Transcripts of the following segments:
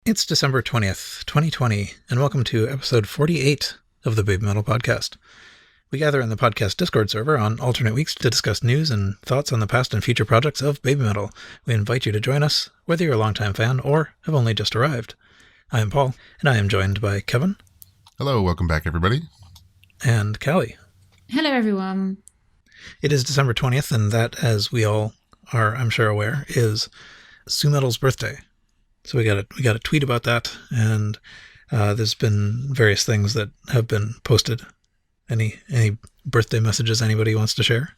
It's December 20th, 2020, and welcome to episode 48 of the Baby Metal Podcast. We gather in the podcast Discord server on alternate weeks to discuss news and thoughts on the past and future projects of Baby Metal. We invite you to join us, whether you're a longtime fan or have only just arrived. I am Paul, and I am joined by Kevin. Hello, welcome back, everybody. And Callie. Hello, everyone. It is December 20th, and that, as we all are, I'm sure, aware, is Sue Metal's birthday. So we got a tweet about that, and there's been various things that have been posted. Any birthday messages anybody wants to share?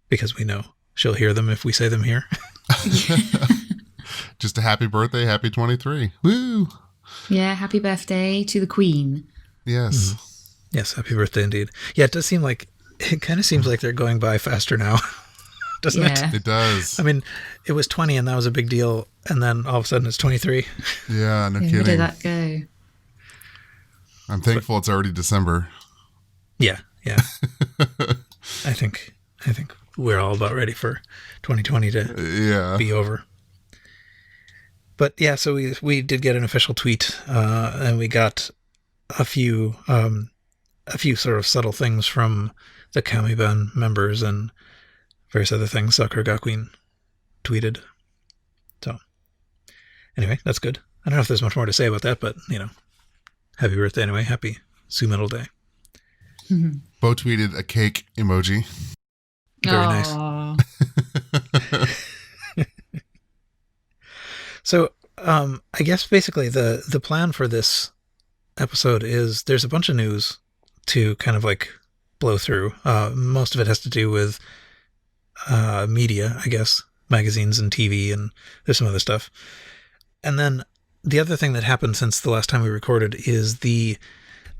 Because we know she'll hear them if we say them here. Just a happy birthday, happy 23. Woo! Yeah, happy birthday to the Queen. Yes. Mm-hmm. Yes, happy birthday indeed. Yeah, it kind of seems like they're going by faster now. Doesn't it? It does. I mean, it was 20 and that was a big deal, and then all of a sudden it's 23. Yeah, no kidding. Where did that go? I'm thankful it's already December. Yeah. I think we're all about ready for 2020 to be over. But yeah, so we did get an official tweet, and we got a few sort of subtle things from the Kamiban members and various other things Sakura Gakuin tweeted. So anyway, that's good. I don't know if there's much more to say about that, but happy birthday anyway. Happy Sue Metal Day. Mm-hmm. Bo tweeted a cake emoji. Very nice. So I guess basically the plan for this episode is there's a bunch of news to kind of like blow through. Most of it has to do with media, I guess, magazines and TV, and there's some other stuff. And then the other thing that happened since the last time we recorded is the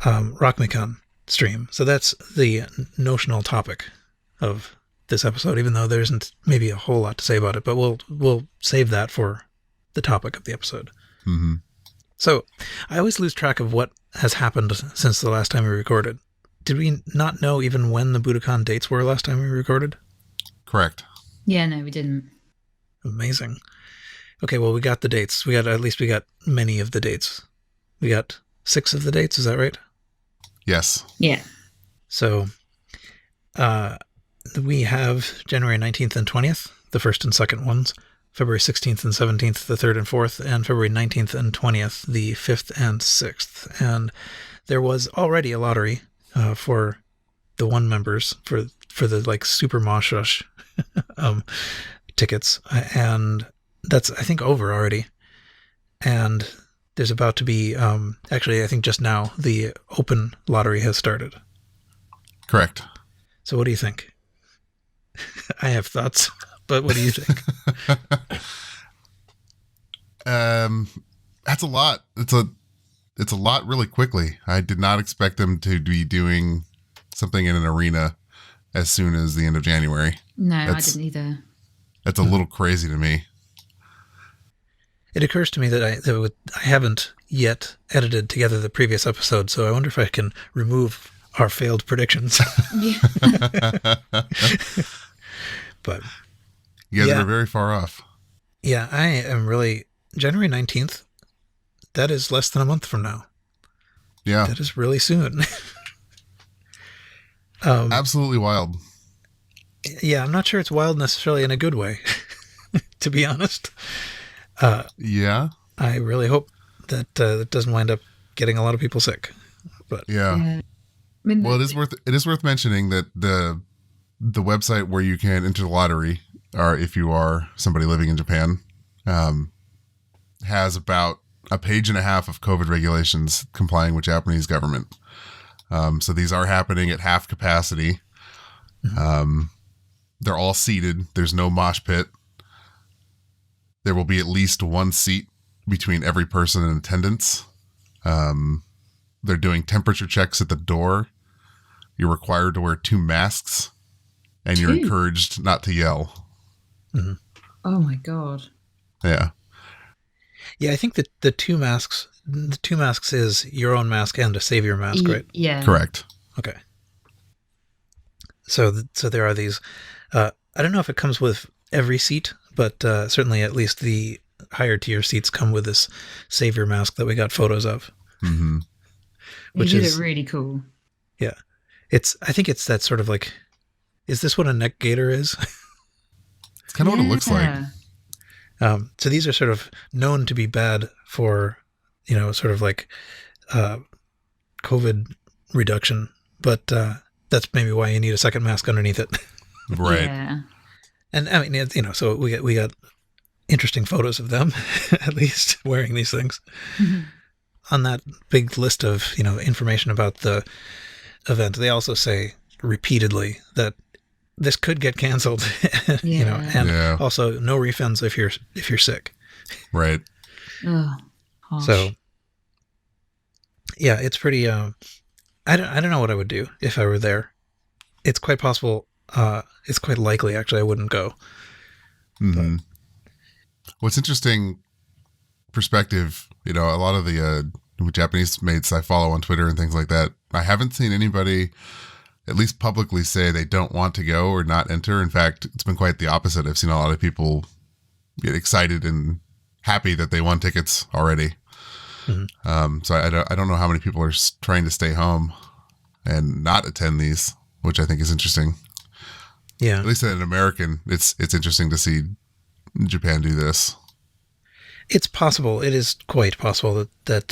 Rockmaykan stream. So that's the notional topic of this episode, even though there isn't maybe a whole lot to say about it, but we'll save that for the topic of the episode. Mm-hmm. So I always lose track of what has happened since the last time we recorded. Did we not know even when the Budokan dates were last time we recorded? Correct. Yeah, no, we didn't. Amazing. Okay, well, we got the dates. We got many of the dates. We got 6 of the dates, is that right? Yes. Yeah. So we have January 19th and 20th, the first and second ones, February 16th and 17th, the third and fourth, and February 19th and 20th, the fifth and sixth. And there was already a lottery for the one members for the like super Moshush tickets, and that's I think over already. And there's about to be actually I think just now the open lottery has started. Correct. So what do you think? I have thoughts, but what do you think? That's a lot. It's a lot really quickly. I did not expect them to be doing something in an arena as soon as the end of January. No, I didn't either. That's a little crazy to me. It occurs to me that I haven't yet edited together the previous episode, so I wonder if I can remove our failed predictions. But you guys are very far off. Yeah, I am really... January 19th, that is less than a month from now. Yeah. That is really soon. Absolutely wild. Yeah, I'm not sure it's wild necessarily in a good way, to be honest. Yeah. I really hope that it doesn't wind up getting a lot of people sick. But yeah. I mean, well, it is worth mentioning that the website where you can enter the lottery, or if you are somebody living in Japan, has about a page and a half of COVID regulations complying with Japanese government. So these are happening at half capacity. Mm-hmm. They're all seated. There's no mosh pit. There will be at least one seat between every person in attendance. They're doing temperature checks at the door. You're required to wear 2 masks, and you're encouraged not to yell. Mm-hmm. Oh my God. Yeah. Yeah, I think that the two masks is your own mask and a savior mask, right? Yeah. Correct. Okay. So there are these. I don't know if it comes with every seat, but certainly at least the higher tier seats come with this savior mask that we got photos of, Mm-hmm. which He did is it really cool. yeah. I think it's that sort of like, is this what a neck gaiter is? It's kind of what it looks like. So these are sort of known to be bad for, sort of like COVID reduction, but that's maybe why you need a second mask underneath it. Right. Yeah. And I mean, so we got interesting photos of them, at least wearing these things. On that big list of, information about the event, they also say repeatedly that this could get canceled, and Yeah. also no refunds if you're sick. Right. Oh, harsh. So yeah, it's pretty. I don't know what I would do if I were there. It's quite possible. It's quite likely, actually, I wouldn't go. Mm-hmm. What's interesting perspective, a lot of the Japanese mates I follow on Twitter and things like that, I haven't seen anybody at least publicly say they don't want to go or not enter. In fact, it's been quite the opposite. I've seen a lot of people get excited and happy that they won tickets already. Mm-hmm. So I don't know how many people are trying to stay home and not attend these, which I think is interesting. Yeah. At least as an American, it's interesting to see Japan do this. It's possible. It is quite possible that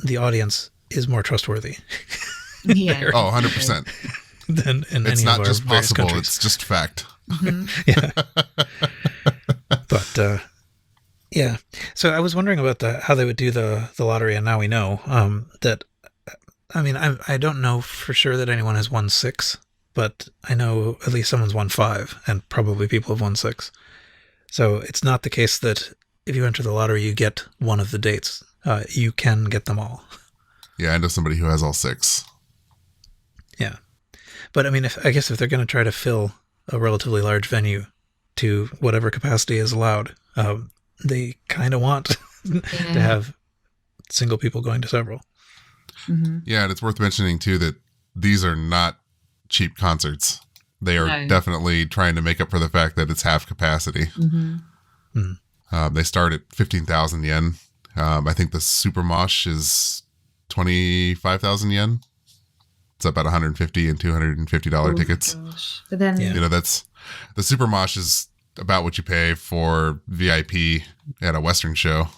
the audience is more trustworthy. Yeah. Oh, 100%. Than in It's any not of our just various possible, countries. it's just fact. Yeah. But yeah. So I was wondering about how they would do the lottery, and now we know that. I mean, I don't know for sure that anyone has won 6, but I know at least someone's won 5, and probably people have won 6. So it's not the case that if you enter the lottery, you get one of the dates. You can get them all. Yeah, I know somebody who has all 6. Yeah. But I mean, I guess if they're going to try to fill a relatively large venue to whatever capacity is allowed, they kind of want to have single people going to several. Mm-hmm. Yeah, and it's worth mentioning, too, that these are not cheap concerts. They are definitely trying to make up for the fact that it's half capacity. Mm-hmm. They start at 15,000 yen. I think the Super Mosh is 25,000 yen. It's about $150 and $250 tickets. Gosh. But then, That's the Super Mosh is about what you pay for VIP at a Western show.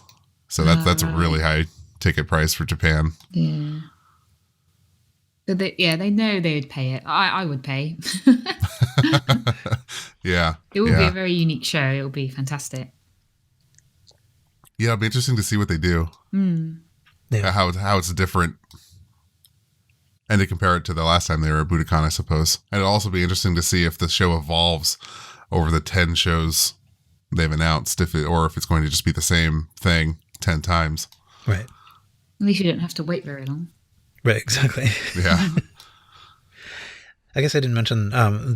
So that's a really high ticket price for Japan. yeah. But they know they would pay it. I would pay. Yeah. It will be a very unique show. It will be fantastic. Yeah, it'll be interesting to see what they do. Yeah. How it's different. And to compare it to the last time they were at Budokan, I suppose. And it'll also be interesting to see if the show evolves over the 10 shows they've announced, or if it's going to just be the same thing 10 times. Right. At least you don't have to wait very long. Right, exactly. Yeah. I guess I didn't mention,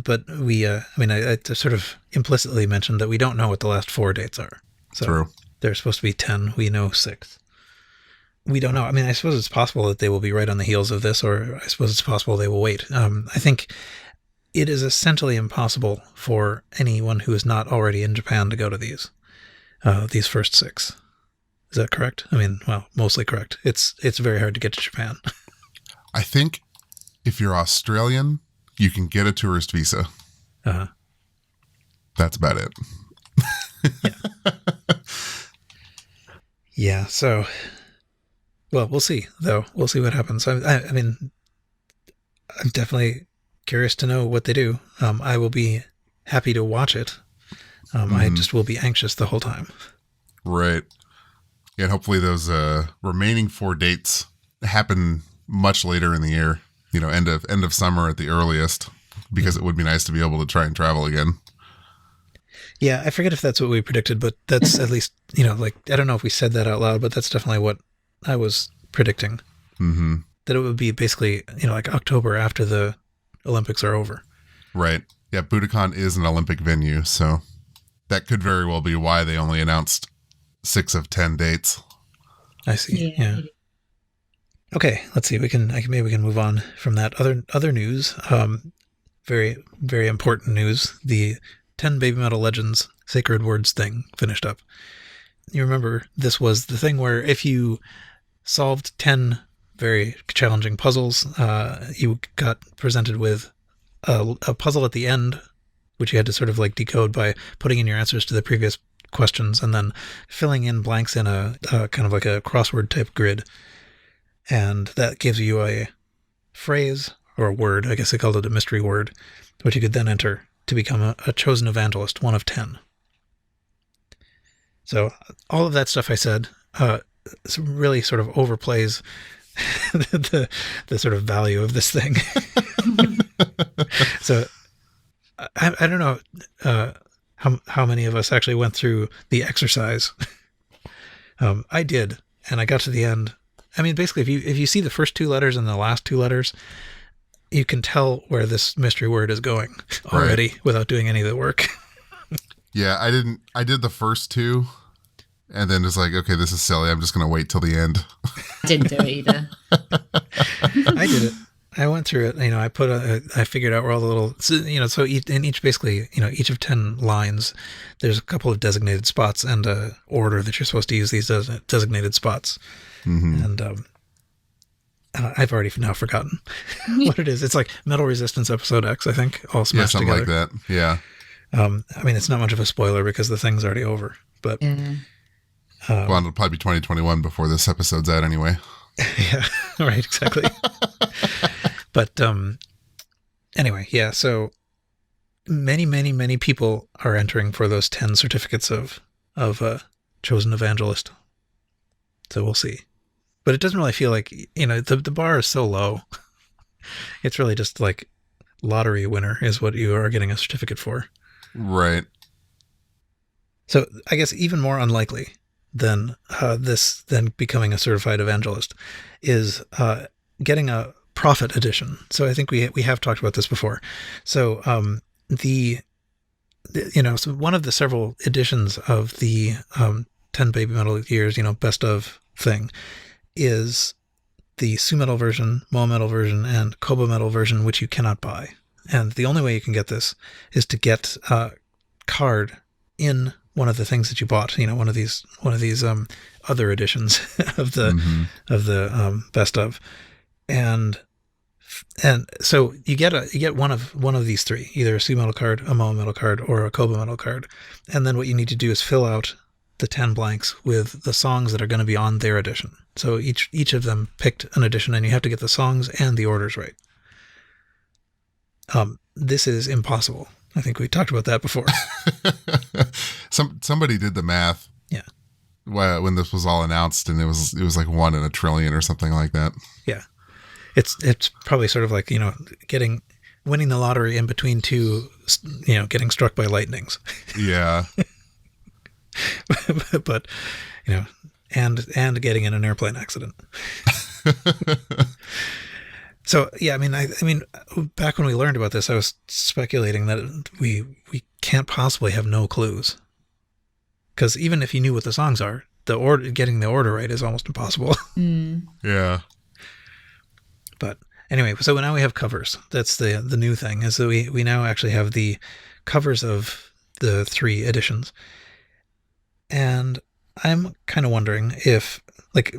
but I sort of implicitly mentioned that we don't know what the last 4 dates are. So True. There's supposed to be 10. We know 6. We don't know. I mean, I suppose it's possible that they will be right on the heels of this, or I suppose it's possible they will wait. I think it is essentially impossible for anyone who is not already in Japan to go to these first 6. Is that correct? I mean, well, mostly correct. It's very hard to get to Japan. I think if you're Australian, you can get a tourist visa. Uh-huh. That's about it. Yeah, so, well, we'll see, though. We'll see what happens. I mean, I'm definitely curious to know what they do. I will be happy to watch it. I just will be anxious the whole time. Right. Yeah, and hopefully those remaining 4 dates happen much later in the year. End of summer at the earliest, because it would be nice to be able to try and travel again. Yeah, I forget if that's what we predicted, but that's at least, I don't know if we said that out loud, but that's definitely what I was predicting. Mm-hmm. That it would be basically, like October after the Olympics are over. Right. Yeah, Budokan is an Olympic venue, so that could very well be why they only announced 6 of 10 dates. I see. Yeah. Okay, let's see. Maybe we can move on from that. Other news. Very, very important news. The 10 Baby Metal Legends Sacred Words thing finished up. you remember this was the thing where if you solved 10 very challenging puzzles, you got presented with a puzzle at the end, which you had to sort of like decode by putting in your answers to the previous questions and then filling in blanks in a kind of like a crossword type grid. And that gives you a phrase or a word, I guess they called it a mystery word, which you could then enter to become a chosen evangelist, one of 10. So all of that stuff I said really sort of overplays the sort of value of this thing. So I don't know how many of us actually went through the exercise. I did, and I got to the end. I mean, basically, if you see the first 2 letters and the last 2 letters, you can tell where this mystery word is going already without doing any of the work. Yeah, I did the first 2, and then it's like, okay, this is silly. I'm just going to wait till the end. I didn't do it either. I did it. I went through it. I figured out where all the little, so in each basically, each of 10 lines, there's a couple of designated spots and a order that you're supposed to use these designated spots. Mm-hmm. And I've already now forgotten what it is. It's like Metal Resistance Episode X, I think, all smashed something together. like that. Yeah. I mean, it's not much of a spoiler because the thing's already over. But Yeah. Well, it'll probably be 2021 before this episode's out anyway. Yeah, right, exactly. But anyway, yeah, so many people are entering for those 10 certificates of chosen evangelist. So we'll see. But it doesn't really feel like, the bar is so low. It's really just like lottery winner is what you are getting a certificate for. Right. So I guess even more unlikely than than becoming a certified evangelist is getting a profit edition. So I think we have talked about this before. So so one of the several editions of the 10 Baby Metal years, best of thing, is the Su Metal version, Moa Metal version, and Koba Metal version, which you cannot buy. And the only way you can get this is to get a card in one of the things that you bought. One of these other editions of the best of, and so you get one of these 3, either a Su Metal card, a Moa Metal card, or a Koba Metal card. And then what you need to do is fill out the 10 blanks with the songs that are going to be on their edition. So each of them picked an edition, and you have to get the songs and the orders right. This is impossible. I think we talked about that before. Somebody did the math. Yeah. When this was all announced, and it was like 1 in a trillion or something like that. Yeah. It's probably sort of like, winning the lottery in between 2, getting struck by lightnings. Yeah. But, and getting in an airplane accident. So, yeah, I mean, back when we learned about this, I was speculating that we can't possibly have no clues. Because even if you knew what the songs are, getting the order right is almost impossible. Mm. Yeah. But anyway, so now we have covers. That's the new thing, is that we now actually have the covers of the 3 editions. And I'm kind of wondering if,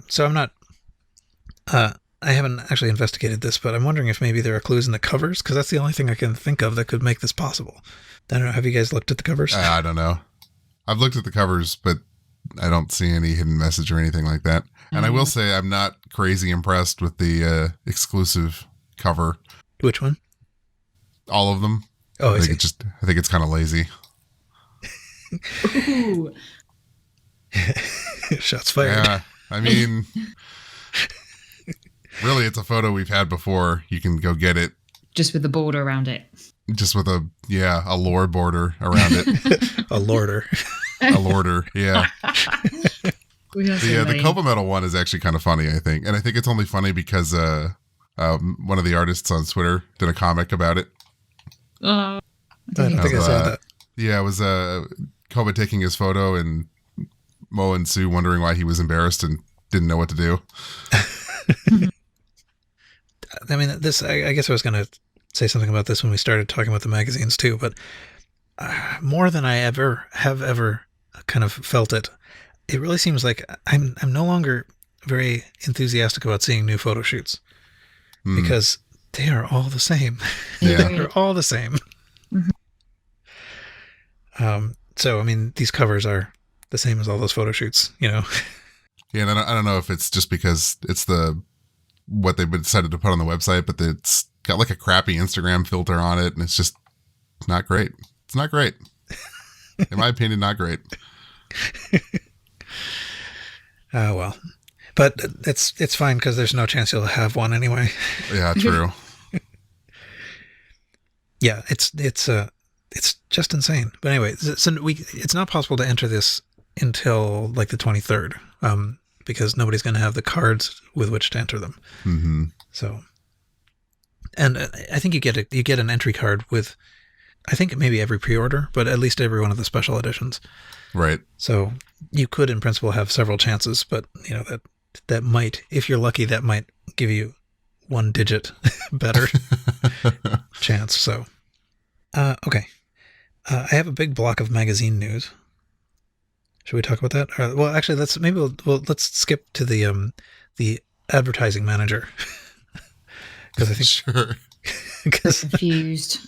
so I'm not, I haven't actually investigated this, but I'm wondering if maybe there are clues in the covers, because that's the only thing I can think of that could make this possible. I don't know. Have you guys looked at the covers? I don't know. I've looked at the covers, but I don't see any hidden message or anything like that. And I will say I'm not crazy impressed with the exclusive cover. Which one? All of them. Oh, I think it's kind of lazy. Ooh. Shots fired. Yeah, I mean, really, it's a photo we've had before. You can go get it. Just with the border around it. Just with a lore border around it. A lorder. A lorder, yeah. The The Koba Metal one is actually kind of funny, I think. And I think it's only funny because one of the artists on Twitter did a comic about it. Oh, I I don't think I saw that. Yeah, it was Koba taking his photo and Mo and Sue wondering why he was embarrassed and didn't know what to do. I mean, I guess I was going to say something about this when we started talking about the magazines too, but more than I have ever kind of felt it, it really seems like I'm no longer very enthusiastic about seeing new photo shoots because they are all the same. Yeah. They're all the same. So, I mean, these covers are the same as all those photo shoots, you know? Yeah, and I don't know if it's just because it's what they've decided to put on the website, but it's got like a crappy Instagram filter on it, and it's just not great. It's not great. In my opinion, not great. Well, but it's fine because there's no chance you'll have one anyway. Yeah, true. Yeah, it's just insane. But anyway, so it's not possible to enter this until like the 23rd, because nobody's going to have the cards with which to enter them. Mm-hmm. So, and I think you get an entry card with, I think maybe every pre-order, but at least every one of the special editions. Right. So you could, in principle, have several chances, but you know that might, if you're lucky, that might give you one digit better chance. So, okay. I have a big block of magazine news. Should we talk about that? Well, actually, let's skip to the advertising manager because I think Sure. Confused.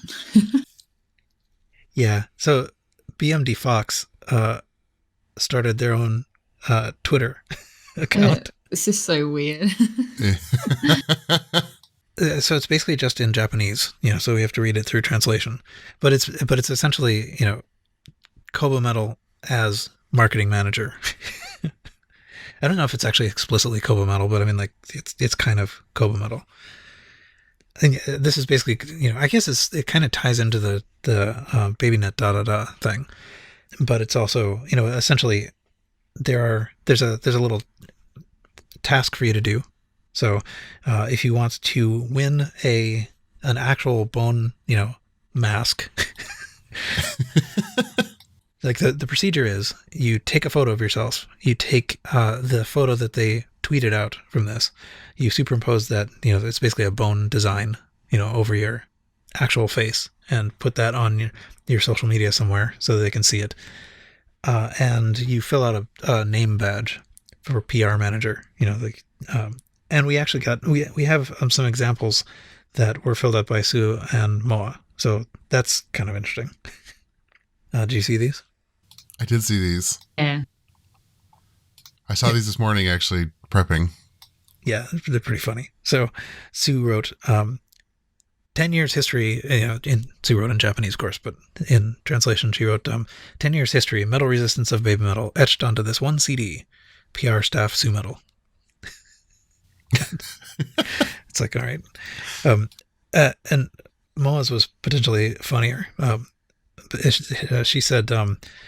Yeah. So BMD Fox started their own Twitter account. This is so weird. So it's basically just in Japanese, you know, so we have to read it through translation. But it's essentially, you know, Kobo Metal as marketing manager. I don't know if it's actually explicitly Kobo Metal, but I mean, like, it's kind of Kobo Metal. I think this is basically, you know, I guess it kind of ties into the BABYMETAL thing, but it's also, you know, essentially there's a little task for you to do. So if you want to win an actual bone, you know, mask, like the procedure is you take a photo of yourself, you take the photo that they tweeted out from this, you superimpose that, you know, it's basically a bone design, you know, over your actual face and put that on your social media somewhere so that they can see it. And you fill out a name badge for PR manager, you know, like, and we actually we have some examples that were filled out by Sue and Moa. So that's kind of interesting. Do you see these? I did see these. Yeah. I saw these this morning, actually, prepping. Yeah, they're pretty funny. So Sue wrote 10 years history, you know, Sue wrote in Japanese, of course, but in translation she wrote 10 years history, metal resistance of baby metal etched onto this one CD, PR staff Sue Metal. It's like, all right. And Moa's was potentially funnier. She said,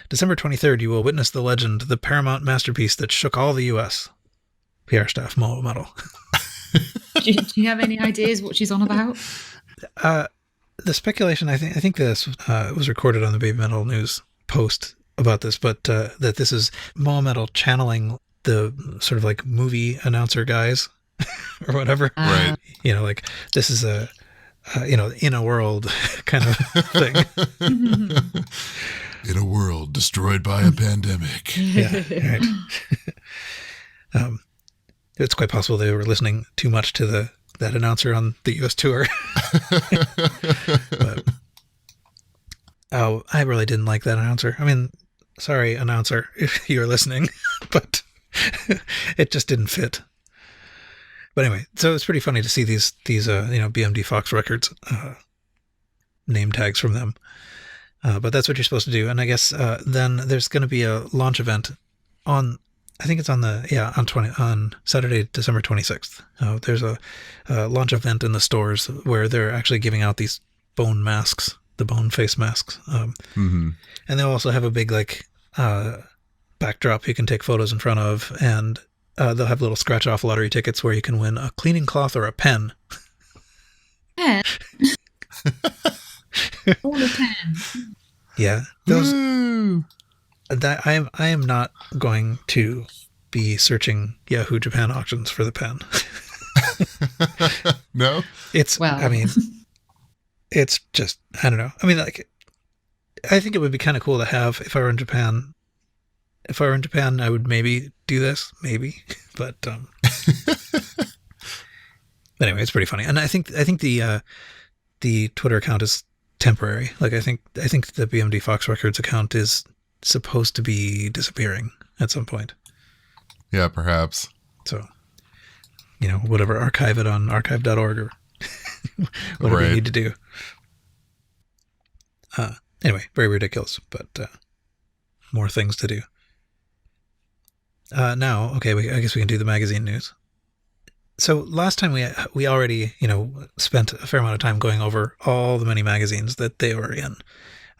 December 23rd, you will witness the legend, the paramount masterpiece that shook all the U.S. PR staff, Moa Metal. Do you have any ideas what she's on about? The speculation, I think this was recorded on the Baby Metal News post about this, but that this is Moa Metal channeling the sort of like movie announcer guys or whatever. Right. You know, like this is a you know, in a world kind of thing. In a world destroyed by a pandemic. Yeah, right. It's quite possible they were listening too much to that announcer on the U.S. tour. But I really didn't like that announcer. I mean, sorry, announcer, if you're listening, but it just didn't fit. But anyway, so it's pretty funny to see these you know, BMD Fox Records name tags from them. But that's what you're supposed to do. And I guess then there's going to be a launch event on, I think it's on Saturday, December 26th. There's a launch event in the stores where they're actually giving out these bone masks, the bone face masks. And they'll also have a big like backdrop you can take photos in front of, and they'll have little scratch-off lottery tickets where you can win a cleaning cloth or a pen. Pen. All the pen. Yeah, those. That I am not going to be searching Yahoo Japan auctions for the pen. No? I mean, it's just, I don't know. I mean, like, I think it would be kind of cool to have if I were in Japan, if I were in Japan, I would maybe do this, maybe. But anyway, it's pretty funny, and I think the Twitter account is temporary. Like I think the BMD Fox Records account is supposed to be disappearing at some point. Yeah, perhaps. So, whatever, archive it on archive.org or whatever you need to do. Anyway, very ridiculous, but more things to do. Now, okay, I guess we can do the magazine news. So last time we already, spent a fair amount of time going over all the many magazines that they were in.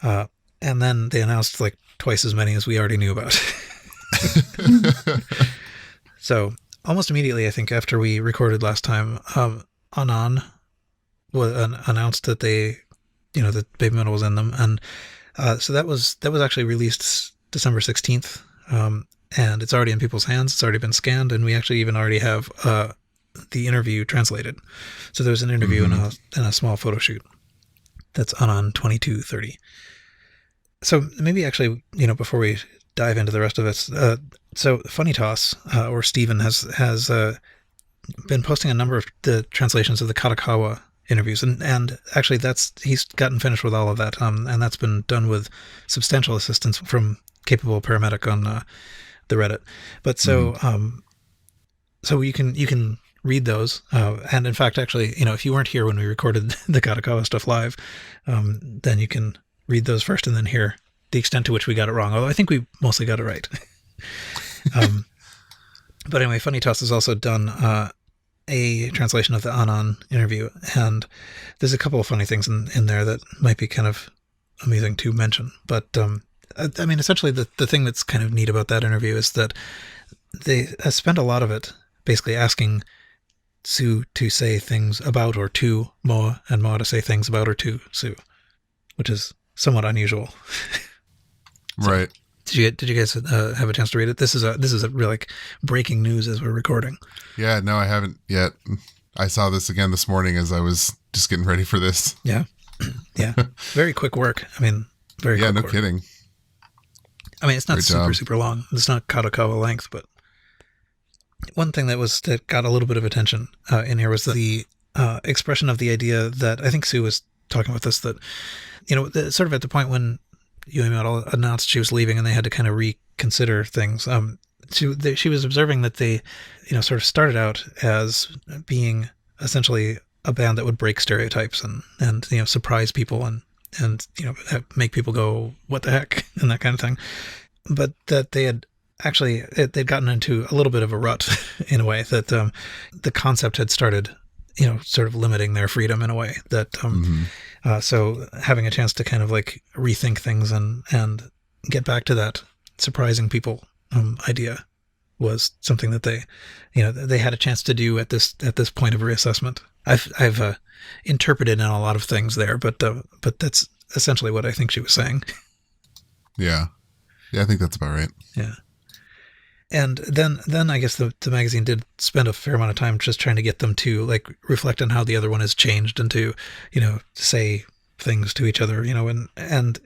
And then they announced like twice as many as we already knew about. So almost immediately, I think, after we recorded last time, Anon announced that that Baby Metal was in them. And so that was actually released December 16th. And it's already in people's hands. It's already been scanned. And we actually even already have the interview translated. So there's an interview and a small photo shoot. That's Anon 2230. So maybe actually, before we dive into the rest of it, so Funny Toss, or Steven, has been posting a number of the translations of the Katakawa interviews, and actually he's gotten finished with all of that, and that's been done with substantial assistance from Capable Paramedic on the Reddit. But so you can read those, and in fact, actually, if you weren't here when we recorded the Katakawa stuff live, then you can read those first and then hear the extent to which we got it wrong, although I think we mostly got it right. But anyway, Funny Toss has also done a translation of the Anon interview, and there's a couple of funny things in there that might be kind of amusing to mention. But I mean, essentially the thing that's kind of neat about that interview is that they spent a lot of it basically asking Sue to say things about or to Moa, and Moa to say things about or to Sue, which is somewhat unusual. So, right. did you guys have a chance to read it? This is a real like breaking news as we're recording. Yeah, no, I haven't yet. I saw this again this morning as I was just getting ready for this. Yeah. Yeah. Very quick work. I mean, very quick no work. kidding. I mean, it's not Great super, job. super long. It's not Katakawa length, but one thing that got a little bit of attention in here was the expression of the idea that I think Sue was talking about this, that, sort of at the point when Yui Metal announced she was leaving and they had to kind of reconsider things. She was observing that they, sort of started out as being essentially a band that would break stereotypes and surprise people and make people go, what the heck, and that kind of thing. But that they had actually, they'd gotten into a little bit of a rut in a way, that the concept had started, sort of limiting their freedom in a way that, so having a chance to kind of like rethink things and get back to that surprising people idea was something that they had a chance to do at this point of reassessment. I've interpreted in a lot of things there, but that's essentially what I think she was saying. Yeah, I think that's about right. Yeah. And then I guess the magazine did spend a fair amount of time just trying to get them to like reflect on how the other one has changed and to, say things to each other, and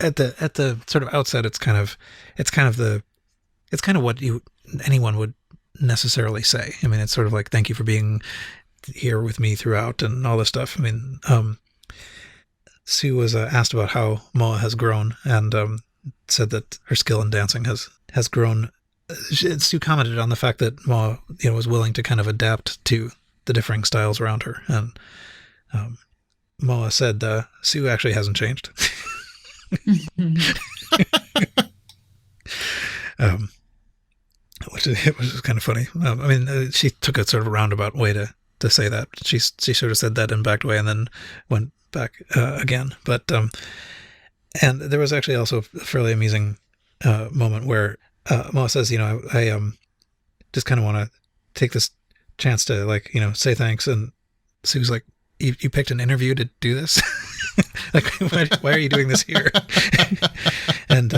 at the sort of outset, it's kind of what anyone would necessarily say. I mean, it's sort of like, thank you for being here with me throughout and all this stuff. I mean, Sue was asked about how Moa has grown and said that her skill in dancing has grown. Sue commented on the fact that Moa, was willing to kind of adapt to the differing styles around her, and Moa said Sue actually hasn't changed. Which is kind of funny. I mean, she took a sort of roundabout way to say that. She sort of said that in a backed way and then went back again. But and there was actually also a fairly amusing moment where Moa says, I just kind of want to take this chance to like, say thanks. And Sue's like, you picked an interview to do this? Like, why are you doing this here? And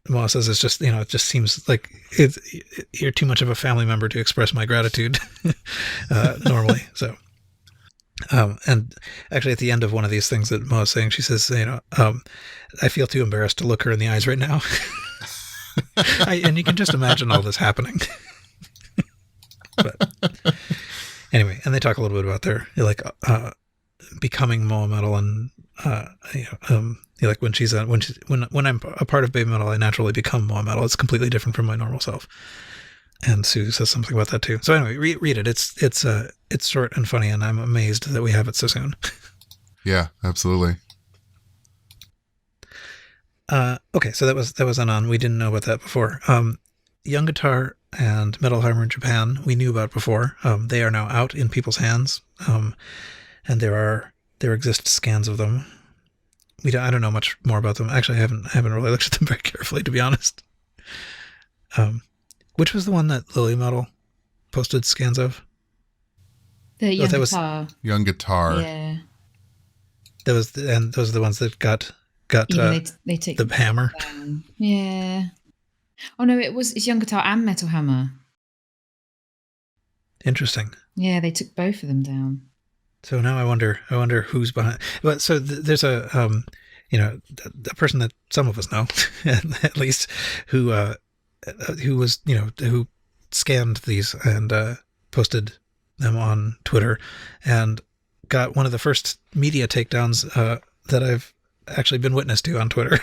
Moa says, it's just, it just seems like you're too much of a family member to express my gratitude normally. So, and actually at the end of one of these things that Moa's saying, she says, I feel too embarrassed to look her in the eyes right now. And you can just imagine all this happening. But anyway, and they talk a little bit about their becoming Moa Metal, and like when I'm a part of Baby Metal, I naturally become Moa Metal. It's completely different from my normal self. And Sue says something about that too. So anyway, read it. It's short and funny, and I'm amazed that we have it so soon. Yeah, absolutely. Okay, so that was Anon. We didn't know about that before. Young Guitar and Metal Hammer in Japan, we knew about before. They are now out in people's hands, and there exist scans of them. I don't know much more about them. Actually, I haven't really looked at them very carefully, to be honest. Which was the one that Lily Metal posted scans of? The Young Guitar. Young Guitar. Yeah. Those are the ones that got they take the hammer. Down. Yeah. Oh no, it's Young Guitar and Metal Hammer. Interesting. Yeah, they took both of them down. So now I wonder who's behind. But so there's a a person that some of us know, at least, who was who scanned these and posted them on Twitter, and got one of the first media takedowns that I've actually been witness to on Twitter.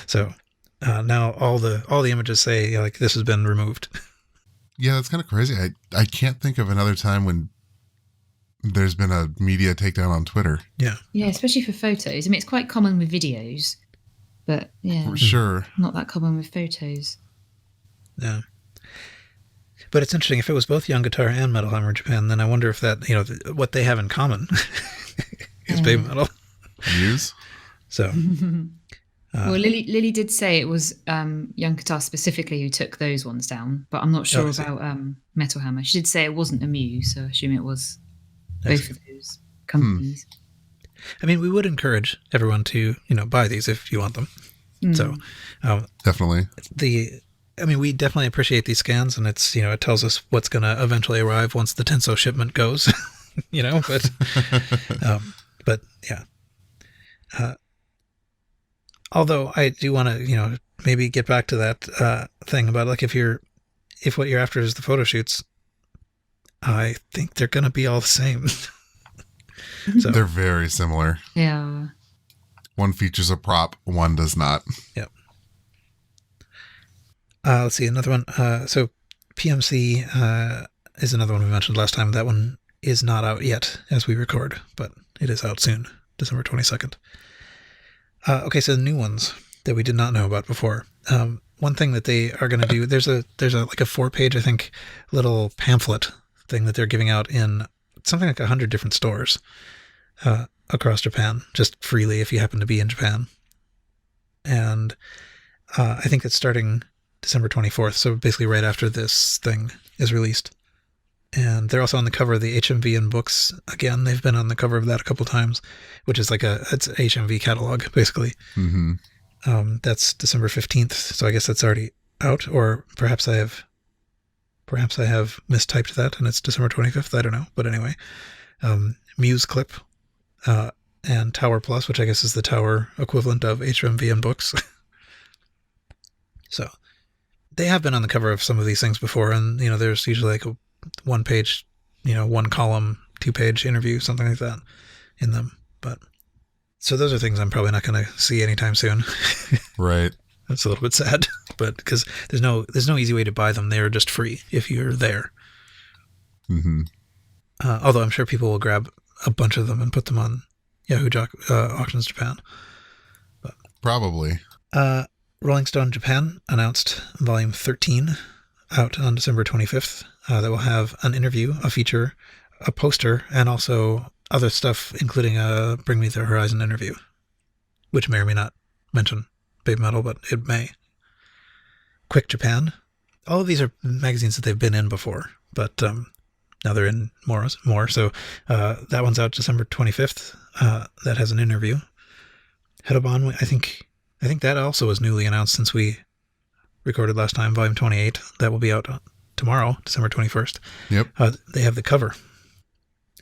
So now all the images say like this has been removed. Yeah, that's kind of crazy. I can't think of another time when there's been a media takedown on Twitter. Yeah, especially for photos. I mean, it's quite common with videos, but yeah, sure, not that common with photos. Yeah. But it's interesting, if it was both Young Guitar and Metal Hammer Japan, then I wonder if that, what they have in common is Baby Metal. Views? So. Well, Lily did say it was Young Guitar specifically who took those ones down, but I'm not sure about Metal Hammer. She did say it wasn't a Muse, so I assume it was both of those companies. I mean, we would encourage everyone to, buy these if you want them. So. Definitely. We definitely appreciate these scans, and it's, it tells us what's going to eventually arrive once the Tenso shipment goes, but yeah. Although I do want to, maybe get back to that thing about like if what you're after is the photo shoots, I think they're going to be all the same. So, they're very similar. Yeah. One features a prop, one does not. Yep. Let's see, another one. So PMC is another one we mentioned last time. That one is not out yet as we record, but it is out soon, December 22nd. Okay, so the new ones that we did not know about before. One thing that they are going to do, there's a like a 4-page, I think, little pamphlet thing that they're giving out in something like 100 different stores across Japan, just freely if you happen to be in Japan. And I think it's starting December 24th, so basically right after this thing is released. And they're also on the cover of the HMV in books. Again, they've been on the cover of that a couple times, which is it's HMV catalog, basically. Mm-hmm. That's December 15th, so I guess that's already out, or perhaps I have mistyped that and it's December 25th, I don't know. But anyway, Muse Clip and Tower Plus, which I guess is the Tower equivalent of HMV in books. So they have been on the cover of some of these things before, and there's usually like a 1-page, 1-column, 2-page interview, something like that in them. But so those are things I'm probably not going to see anytime soon. Right. That's a little bit sad, but because there's no easy way to buy them. They're just free if you're there. Mm-hmm. Although I'm sure people will grab a bunch of them and put them on Yahoo Auctions Japan. But probably. Rolling Stone Japan announced Volume 13 out on December 25th. That will have an interview, a feature, a poster, and also other stuff, including a Bring Me the Horizon interview, which may or may not mention Baby Metal, but it may. Quick Japan. All of these are magazines that they've been in before, but now they're in more. So that one's out December 25th. That has an interview. Headobon, I think that also was newly announced since we recorded last time, Volume 28. That will be out tomorrow, December 21st. Yep. They have the cover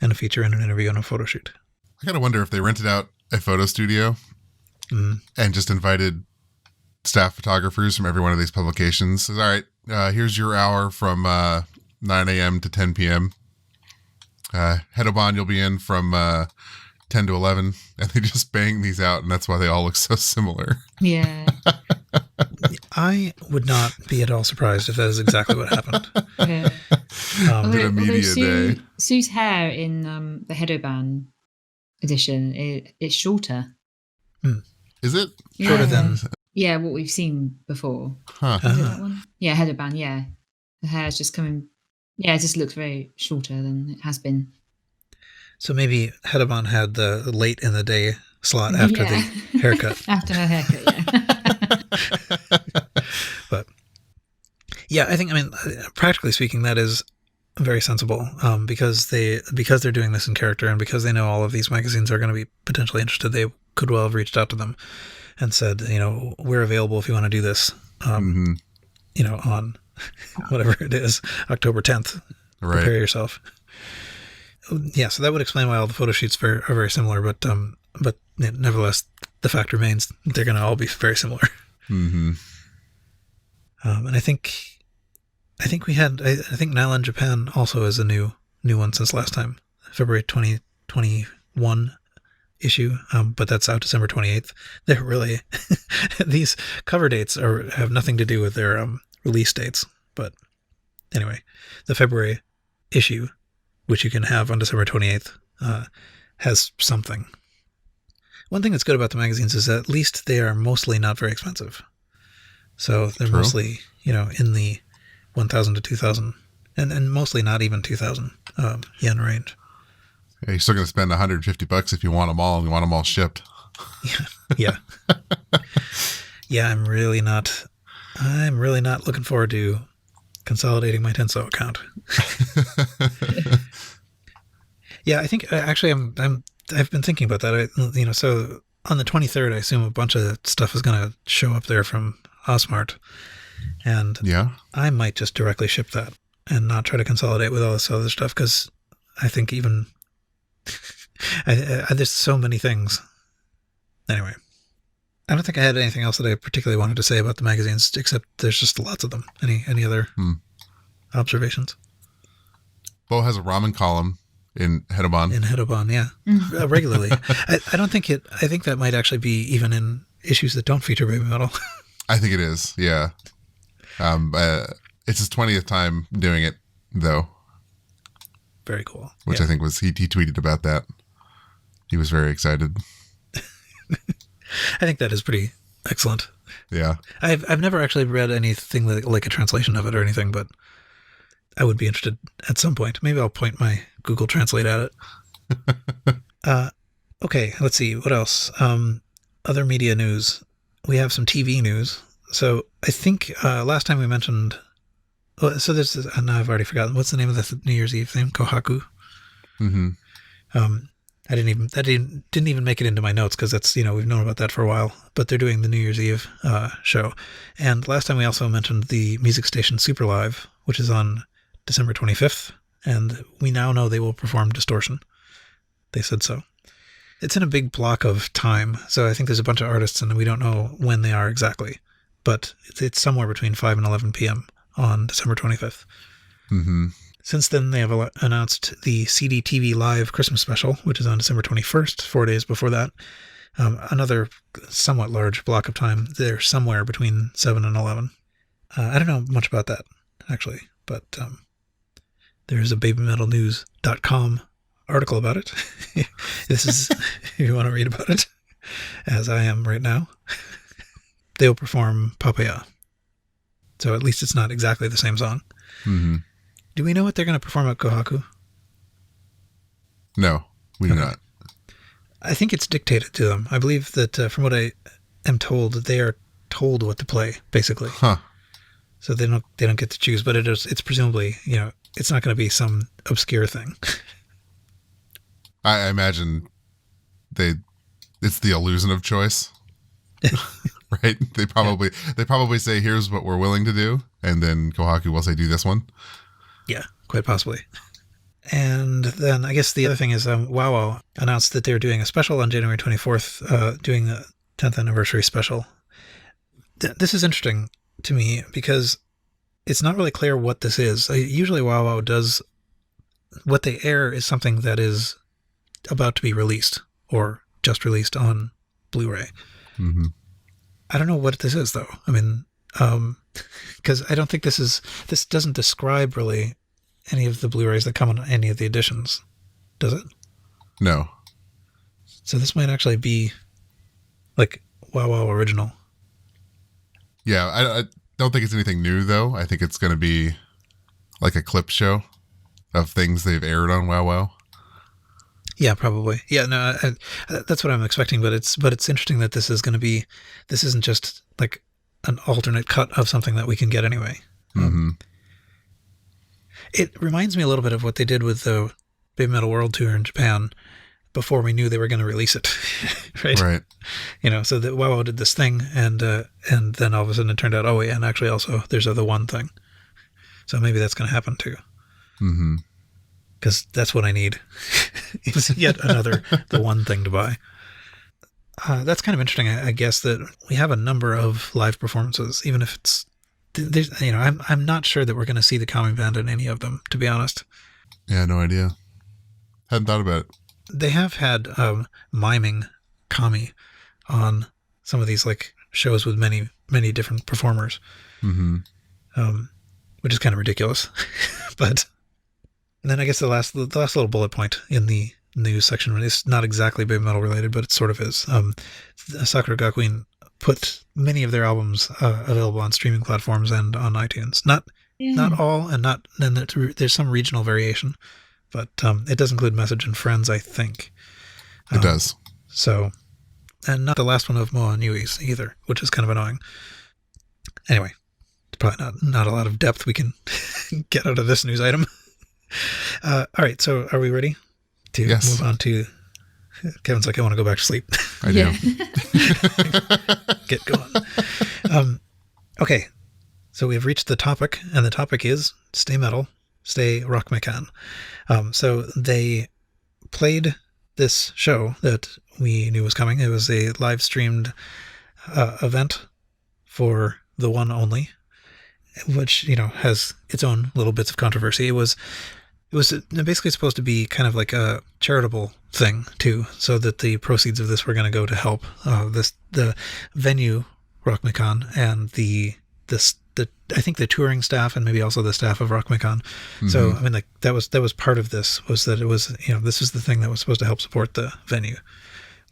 and a feature and an interview and a photo shoot. I gotta wonder if they rented out a photo studio and just invited staff photographers from every one of these publications. Says, all right, here's your hour from 9 a.m. to 10 p.m. Hedobon, you'll be in from 10 to 11. And they just bang these out, and that's why they all look so similar. Yeah. I would not be at all surprised if that is exactly what happened. Yeah. Did a media day. Sue's hair in the Hedoban edition, it's shorter. Is it? Shorter than... Yeah, what we've seen before. Huh. Is it that one? Yeah, Hedoban, yeah. The hair's just coming... Yeah, it just looks very shorter than it has been. So maybe Hedobon had the late in the day slot after the haircut. After her haircut, yeah. But yeah, I mean, practically speaking, that is very sensible, because they're doing this in character, and because they know all of these magazines are going to be potentially interested, they could well have reached out to them and said, we're available if you want to do this, on whatever it is, October 10th. Right. Prepare yourself. Yeah, so that would explain why all the photo shoots are very similar, but nevertheless, the fact remains they're going to all be very similar. Mm-hmm. And I think we had, I think Nylon Japan also is a new one since last time, February 2021 issue, but that's out December 28th. They're really, these cover dates have nothing to do with their release dates. But anyway, the February issue, which you can have on December 28th, has something. One thing that's good about the magazines is that at least they are mostly not very expensive. So they're mostly, in the 1,000 to 2,000, and mostly not even 2,000 yen range. Yeah, you're still going to spend $150 if you want them all, and you want them all shipped. Yeah. Yeah, I'm really not looking forward to consolidating my Tenso account. Yeah, I think actually I've been thinking about that. So on the 23rd, I assume a bunch of stuff is going to show up there from Osmart, and yeah, I might just directly ship that and not try to consolidate with all this other stuff, because I think even there's so many things. Anyway, I don't think I had anything else that I particularly wanted to say about the magazines, except there's just lots of them. Any other observations? Bo has a ramen column in Hedobon. In Hedobon, yeah. Regularly. I don't think it... I think that might actually be even in issues that don't feature Baby Metal. I think it is, yeah. It's his 20th time doing it, though. Very cool. Which I think was... He tweeted about that. He was very excited. I think that is pretty excellent. Yeah. I've never actually read anything like a translation of it or anything, but I would be interested at some point. Maybe I'll point my Google Translate at it. Okay, let's see. What else? Other media news. We have some TV news. So I think last time we mentioned... so there's... no, I've already forgotten. What's the name of the New Year's Eve thing? Kohaku? Mm-hmm. That didn't even make it into my notes, because that's, we've known about that for a while, but they're doing the New Year's Eve show. And last time we also mentioned the music station Super Live, which is on December 25th, and we now know they will perform Distortion. They said so. It's in a big block of time, so I think there's a bunch of artists, and we don't know when they are exactly, but it's somewhere between 5 and 11 p.m. on December 25th. Mm-hmm. Since then, they have announced the CDTV Live Christmas Special, which is on December 21st, 4 days before that. Another somewhat large block of time. They're somewhere between 7 and 11. I don't know much about that, actually, but there's a BABYMetalNews.com article about it. This is, if you want to read about it, as I am right now. They'll perform Papaya. So at least it's not exactly the same song. Mm-hmm. Do we know what they're going to perform at Kohaku? No, we do not. I think it's dictated to them. I believe that from what I am told, they are told what to play, basically. Huh. So they don't get to choose, but it's presumably, it's not going to be some obscure thing. I imagine it's the illusion of choice. Right? They probably say, here's what we're willing to do, and then Kohaku will say, do this one. Yeah, quite possibly. And then I guess the other thing is WoW announced that they're doing a special on January 24th, doing the 10th anniversary special. this is interesting to me because it's not really clear what this is. Usually WoW WoW does, what they air is something that is about to be released or just released on Blu-ray. Mm-hmm. I don't know what this is though. I mean, because I don't think this doesn't describe really any of the Blu-rays that come on any of the editions, does it? No. So this might actually be like WoW WoW original. Yeah, I don't think it's anything new, though. I think it's going to be like a clip show of things they've aired on WoW WoW. Yeah, probably. Yeah, no, that's what I'm expecting. But it's interesting that this isn't just like an alternate cut of something that we can get anyway. Mm-hmm. It reminds me a little bit of what they did with the Baby Metal World Tour in Japan before we knew they were going to release it, right? Right. So that WoW did this thing, and then all of a sudden it turned out, oh yeah, and actually also there's the one thing. So maybe that's going to happen too. Mm-hmm. Because that's what I need. It's yet another the one thing to buy. That's kind of interesting, I guess, that we have a number of live performances, even if it's there's, I'm not sure that we're going to see the Kami band in any of them, to be honest. Yeah, no idea. Hadn't thought about it. They have had miming Kami on some of these like shows with many, many different performers, Mm-hmm. which is kind of ridiculous. But and then I guess the last little bullet point in the news section is not exactly Baby Metal related, but it sort of is. Sakura Gakuin put many of their albums available on streaming platforms and on iTunes. Not all, and there's some regional variation, but it does include Message and Friends, I think. It does. So, and not the last one of Moa Nui's either, which is kind of annoying. Anyway, it's probably not a lot of depth we can get out of this news item. All right, so are we ready to move on to... Kevin's like, I want to go back to sleep. I do. Get going. Okay, so we've reached the topic, and the topic is Stay Metal, Stay Rockmaykan. So they played this show that we knew was coming. It was a live-streamed event for the one only, which, has its own little bits of controversy. It was basically supposed to be kind of like a charitable thing too, so that the proceeds of this were going to go to help the venue Rockmaykan and the I think the touring staff and maybe also the staff of Rockmaykan. Mm-hmm. So I mean, like that was part of this, was that it was this is the thing that was supposed to help support the venue,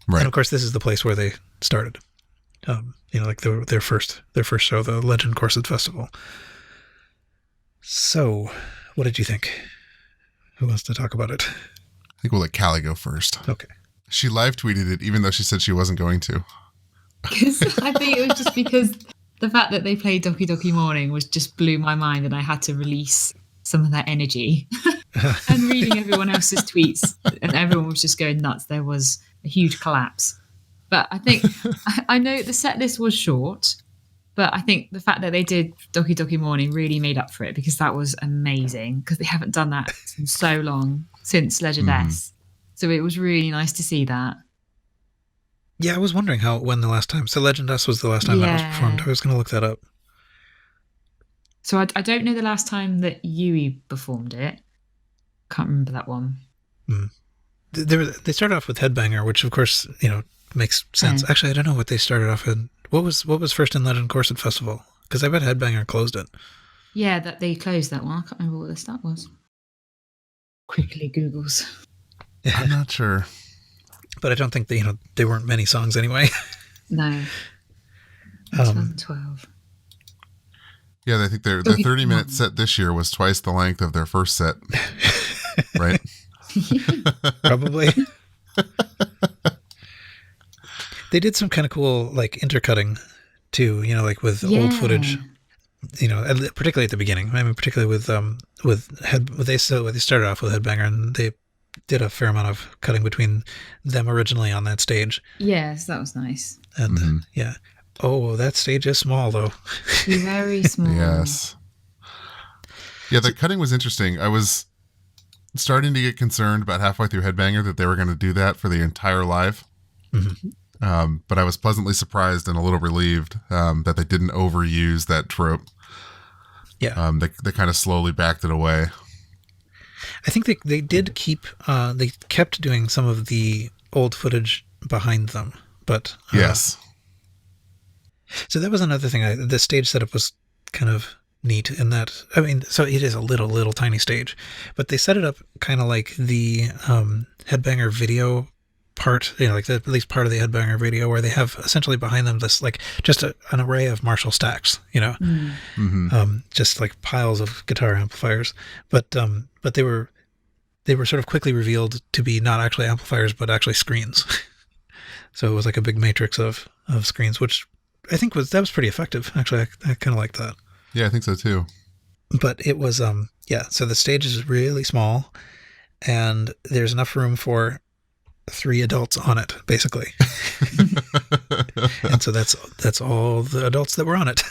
right? And of course, this is the place where they started. Like their first show, the Legend Corset Festival. So, what did you think? Who wants to talk about it? I think we'll let Callie go first. Okay. She live tweeted it, even though she said she wasn't going to. Because I think it was just because the fact that they played Doki Doki Morning just blew my mind, and I had to release some of that energy. And reading everyone else's tweets, and everyone was just going nuts. There was a huge collapse. But I think, I know the set list was short, but I think the fact that they did Doki Doki Morning really made up for it, because that was amazing, because they haven't done that in so long, since Legend S. So it was really nice to see that. Yeah, I was wondering when the last time. So Legend S was the last time that was performed. I was going to look that up. So I don't know the last time that Yui performed it. Can't remember that one. Mm. They started off with Headbanger, which of course, makes sense. Actually, I don't know what they started off in. What was first in Legend Corset Festival? Because I bet Headbanger closed it. Yeah, that they closed that one. I can't remember what the start was. Quickly Googles. Yeah. I'm not sure. But I don't think they weren't many songs anyway. No. 2012. Yeah, I think their 30-minute set this year was twice the length of their first set. Right? Probably. They did some kind of cool like intercutting too, like with old footage. Particularly at the beginning. I mean, particularly with they started off with Headbanger, and they did a fair amount of cutting between them originally on that stage. Yes, that was nice. And yeah. Oh, that stage is small though. Very small. Yes. Yeah, the cutting was interesting. I was starting to get concerned about halfway through Headbanger that they were going to do that for the entire live. Mm-hmm. But I was pleasantly surprised and a little relieved that they didn't overuse that trope. Yeah. They kind of slowly backed it away. I think they did they kept doing some of the old footage behind them, but Yes. So that was another thing. The stage setup was kind of neat in that. I mean, so it is a little tiny stage, but they set it up kind of like the Headbanger video part. You know, like at least part of the Headbanger video, where they have essentially behind them this like just an array of Marshall stacks. You know, just like piles of guitar amplifiers. But they were sort of quickly revealed to be not actually amplifiers, but actually screens. So it was like a big matrix of screens, which I think was pretty effective. Actually, I kind of liked that. Yeah, I think so too. But it was, so the stage is really small, and there's enough room for 3 adults on it, basically. And so that's all the adults that were on it.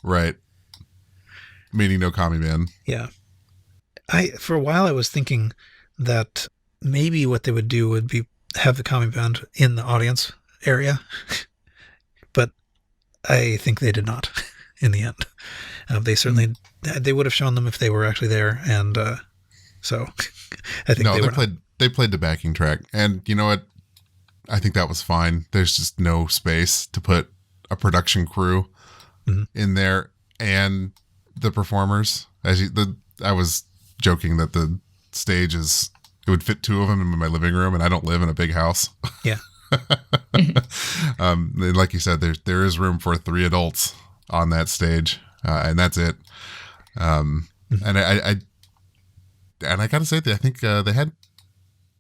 Right. Meaning no commie man. Yeah. For a while I was thinking that maybe what they would do would be have the commie band in the audience area. But I think they did not in the end. They certainly, they would have shown them if they were actually there. And so I think they played the backing track. And you know what? I think that was fine. There's just no space to put a production crew in there and the performers. I was joking that the stage it would fit 2 of them in my living room, and I don't live in a big house. Yeah. Like you said, there is room for 3 adults on that stage, and that's it. And I gotta say, I think they had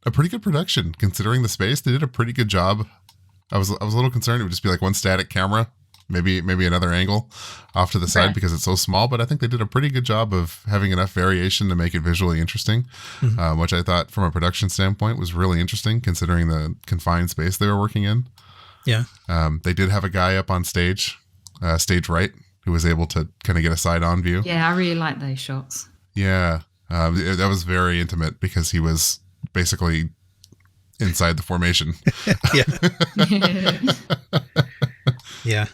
a pretty good production considering the space. They did a pretty good job. I was a little concerned it would just be like one static camera, maybe another angle off to the side because it's so small. But I think they did a pretty good job of having enough variation to make it visually interesting, which I thought from a production standpoint was really interesting considering the confined space they were working in. Yeah. They did have a guy up on stage right, who was able to kind of get a side-on view. Yeah, I really like those shots. Yeah. That was very intimate because he was basically inside the formation. Yeah.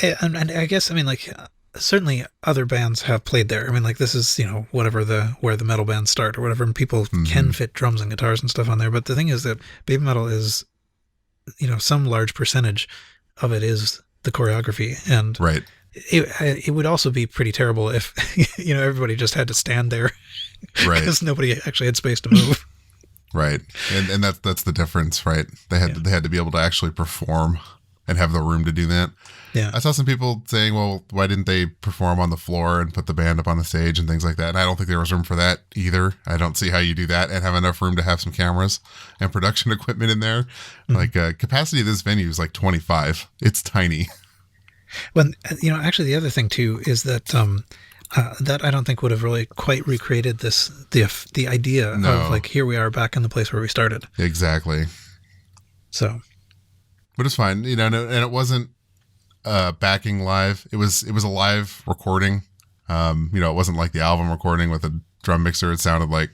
And I guess, I mean, like, certainly other bands have played there. I mean, like, this is, where the metal bands start or whatever, and people can fit drums and guitars and stuff on there. But the thing is that baby metal is, some large percentage of it is the choreography. And right. It would also be pretty terrible if, everybody just had to stand there. Right. Because nobody actually had space to move. Right. And that's the difference, right? They had to be able to actually perform and have the room to do that. Yeah. I saw some people saying, well, why didn't they perform on the floor and put the band up on the stage and things like that? And I don't think there was room for that either. I don't see how you do that and have enough room to have some cameras and production equipment in there. Like capacity of this venue is like 25. It's tiny. Well, actually the other thing too is that that I don't think would have really quite recreated the idea of like, here we are back in the place where we started. Exactly. So, but it's fine, and it wasn't backing live. It was a live recording. It wasn't like the album recording with a drum mixer. It sounded like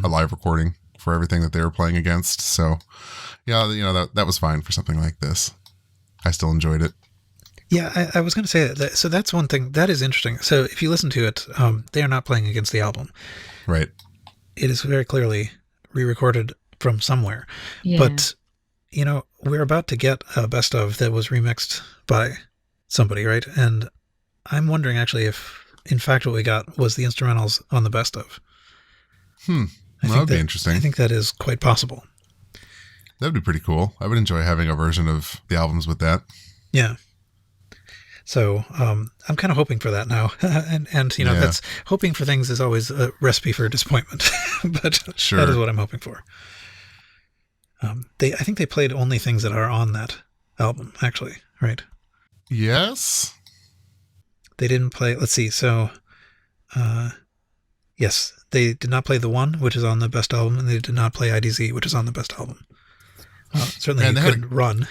a live recording for everything that they were playing against. So, yeah, that was fine for something like this. I still enjoyed it. Yeah, I was going to say that. So that's one thing that is interesting. So if you listen to it, they are not playing against the album. Right. It is very clearly re-recorded from somewhere. Yeah. But, we're about to get a best of that was remixed by somebody, right? And I'm wondering actually if, in fact, what we got was the instrumentals on the best of. That would be interesting. I think that is quite possible. That would be pretty cool. I would enjoy having a version of the albums with that. Yeah. So I'm kind of hoping for that now, and that's hoping for things is always a recipe for disappointment, but sure. That is what I'm hoping for. I think they played only things that are on that album, actually, right? Yes. They didn't play. Let's see. So, yes, they did not play The One, which is on the best album, and they did not play IDZ, which is on the best album. Certainly, they couldn't run.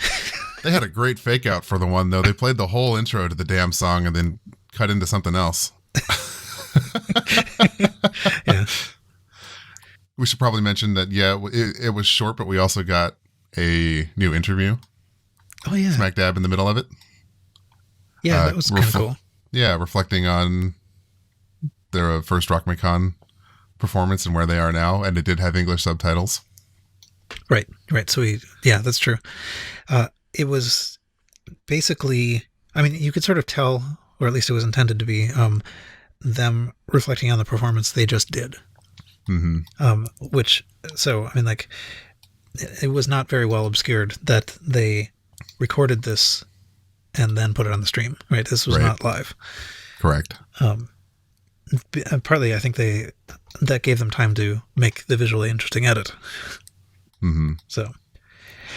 They had a great fake out for The One, though. They played the whole intro to the damn song and then cut into something else. Yeah. We should probably mention that, it was short, but we also got a new interview. Oh yeah, smack dab in the middle of it. Yeah, that was kind of cool. Yeah, reflecting on their first Rockmaykan performance and where they are now, and it did have English subtitles. Right. So that's true. It was basically, I mean, you could sort of tell, or at least it was intended to be, them reflecting on the performance they just did. Mm-hmm. It was not very well obscured that they recorded this and then put it on the stream, right? This was not live. Correct. Partly, I think that gave them time to make the visually interesting edit. Mm-hmm. So,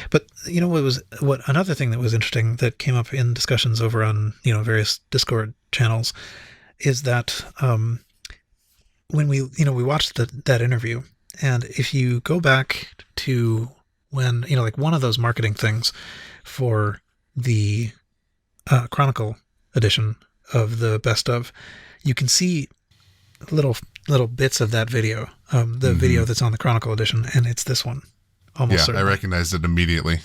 but another thing that was interesting that came up in discussions over on various Discord channels is that when we watched that interview, and if you go back to when like one of those marketing things for the Chronicle edition of the best of, you can see little bits of that video, the video that's on the Chronicle edition, and it's this one. Almost certainly. I recognized it immediately.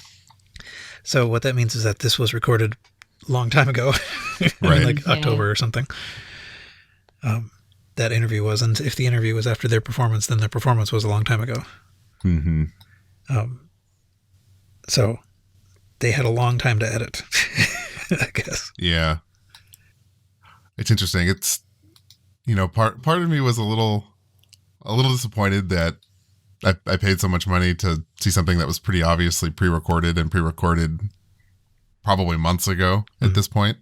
So what that means is that this was recorded a long time ago, right? Like October or something. That interview was, and if the interview was after their performance, then their performance was a long time ago. Mm-hmm. So they had a long time to edit, I guess. Yeah. It's interesting. It's, part of me was a little disappointed that I paid so much money to see something that was pretty obviously pre-recorded probably months ago at this point.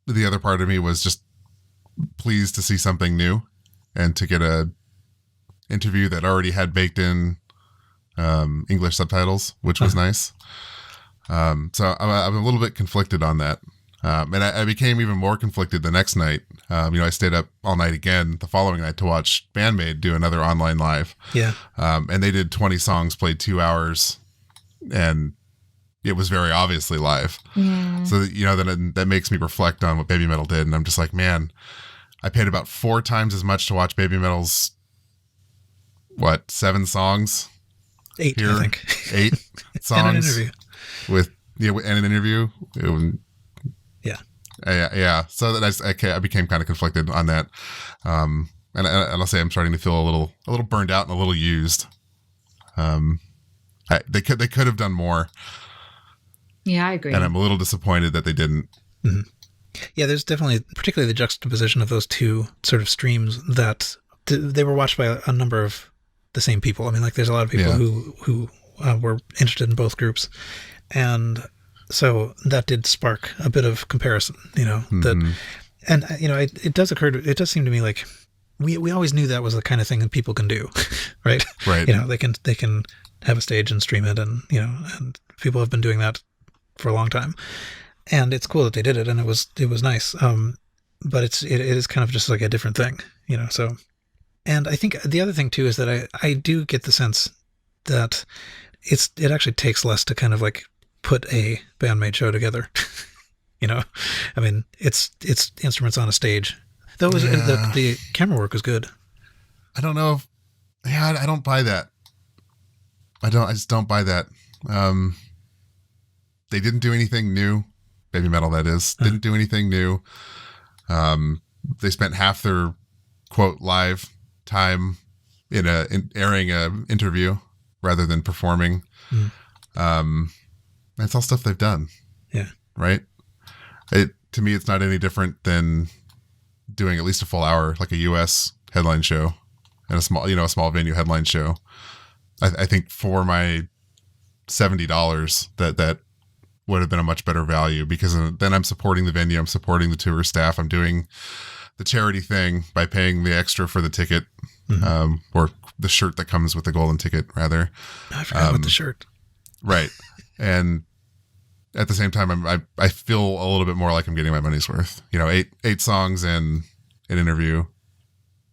But the other part of me was just pleased to see something new and to get a interview that already had baked in English subtitles, which was nice. So I'm a little bit conflicted on that. And I became even more conflicted the next night. I stayed up all night again the following night to watch Bandmate do another online live. Yeah. And they did 20 songs, played 2 hours, and it was very obviously live. Yeah. So, that makes me reflect on what BABYMETAL did. And I'm just like, man, I paid about 4 times as much to watch BABYMETAL's, 7 songs? 8, here? I think. 8 songs. And an interview. And an interview. Yeah. Yeah. So that I became kind of conflicted on that. And I'll say I'm starting to feel a little burned out and a little used. They could have done more. Yeah, I agree. And I'm a little disappointed that they didn't. Mm-hmm. Yeah, there's definitely, particularly the juxtaposition of those two sort of streams, that they were watched by a number of the same people. I mean, like there's a lot of people who were interested in both groups. And so that did spark a bit of comparison, it does seem to me like we always knew that was the kind of thing that people can do, right? Right. They can have a stage and stream it, and and people have been doing that for a long time, and it's cool that they did it, and it was nice. But it is kind of just like a different thing, so. And I think the other thing too is that I do get the sense that it actually takes less to kind of like put a Bandmate show together. I mean, it's instruments on a stage. Though the camera work was good. I don't know I don't buy that. I just don't buy that. They didn't do anything new. BABYMETAL, that is. Didn't do anything new. They spent half their quote live time in airing a interview rather than performing. That's all stuff they've done. Yeah. Right? To me, it's not any different than doing at least a full hour, like a U.S. headline show and a small venue headline show. I think for my $70, that would have been a much better value, because then I'm supporting the venue, I'm supporting the tour staff, I'm doing the charity thing by paying the extra for the ticket, or the shirt that comes with the golden ticket, rather. I forgot about the shirt. Right. And at the same time, I feel a little bit more like I'm getting my money's worth. 8 songs and an interview.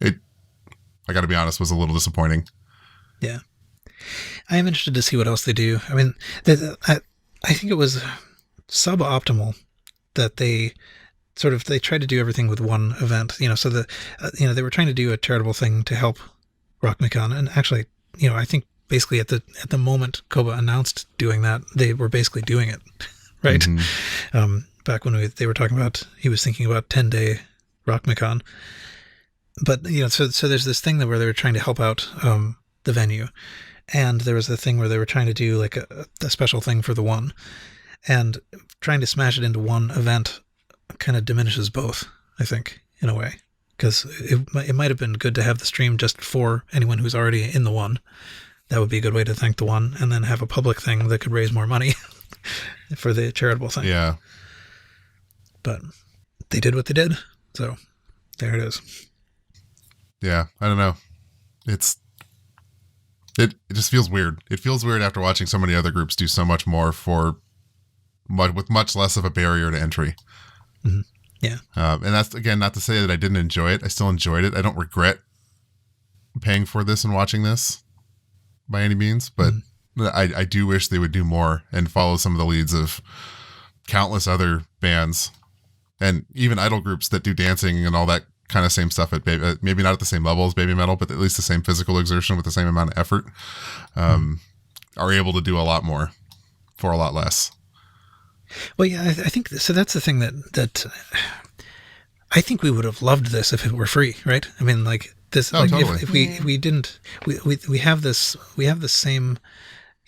I got to be honest, was a little disappointing. Yeah. I am interested to see what else they do. I mean, I think it was suboptimal that they tried to do everything with one event, so they were trying to do a charitable thing to help Rockmaykan. And actually, I think basically at the moment Koba announced doing that, they were basically doing it, right? Mm-hmm. Back when they were talking about, he was thinking about 10-day Rockmaykan. But, so there's this thing where they were trying to help out the venue. And there was a thing where they were trying to do like a special thing for the one. And trying to smash it into one event kind of diminishes both, I think, in a way. Because it might have been good to have the stream just for anyone who's already in the one. That would be a good way to thank the one. And then have a public thing that could raise more money for the charitable thing. Yeah. But they did what they did. So there it is. Yeah, I don't know. It just feels weird. It feels weird after watching so many other groups do so much more with much less of a barrier to entry. Mm-hmm. Yeah. And that's, again, not to say that I didn't enjoy it. I still enjoyed it. I don't regret paying for this and watching this by any means, but I do wish they would do more and follow some of the leads of countless other bands and even idol groups that do dancing and all that kind of same stuff at maybe not at the same level as BABYMETAL, but at least the same physical exertion with the same amount of effort, are able to do a lot more for a lot less. Well, yeah, I think so. That's the thing that I think we would have loved this if it were free, right? I mean, like this, like totally. if we didn't, we have the same,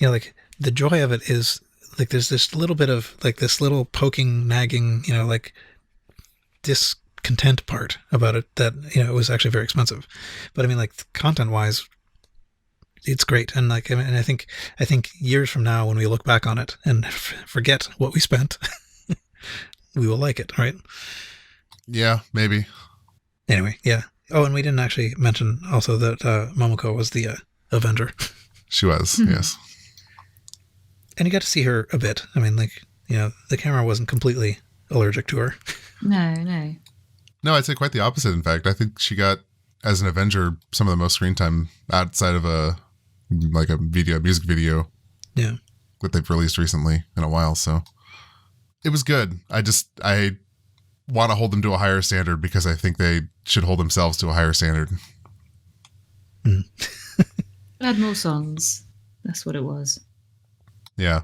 like the joy of it is like there's this little bit of like this little poking, nagging, like discontent part about it that it was actually very expensive, but I mean, like content wise, it's great. And like, and I think years from now when we look back on it and forget what we spent, we will like it, right? Yeah, maybe. Anyway, yeah. Oh, and we didn't actually mention also that Momoko was the Avenger. She was, yes. And you got to see her a bit. I mean, like, the camera wasn't completely allergic to her. No. No, I'd say quite the opposite. In fact, I think she got, as an Avenger, some of the most screen time outside of a music video. Yeah. That they've released recently in a while. So it was good. I want to hold them to a higher standard because I think they should hold themselves to a higher standard. Add more songs. That's what it was. Yeah.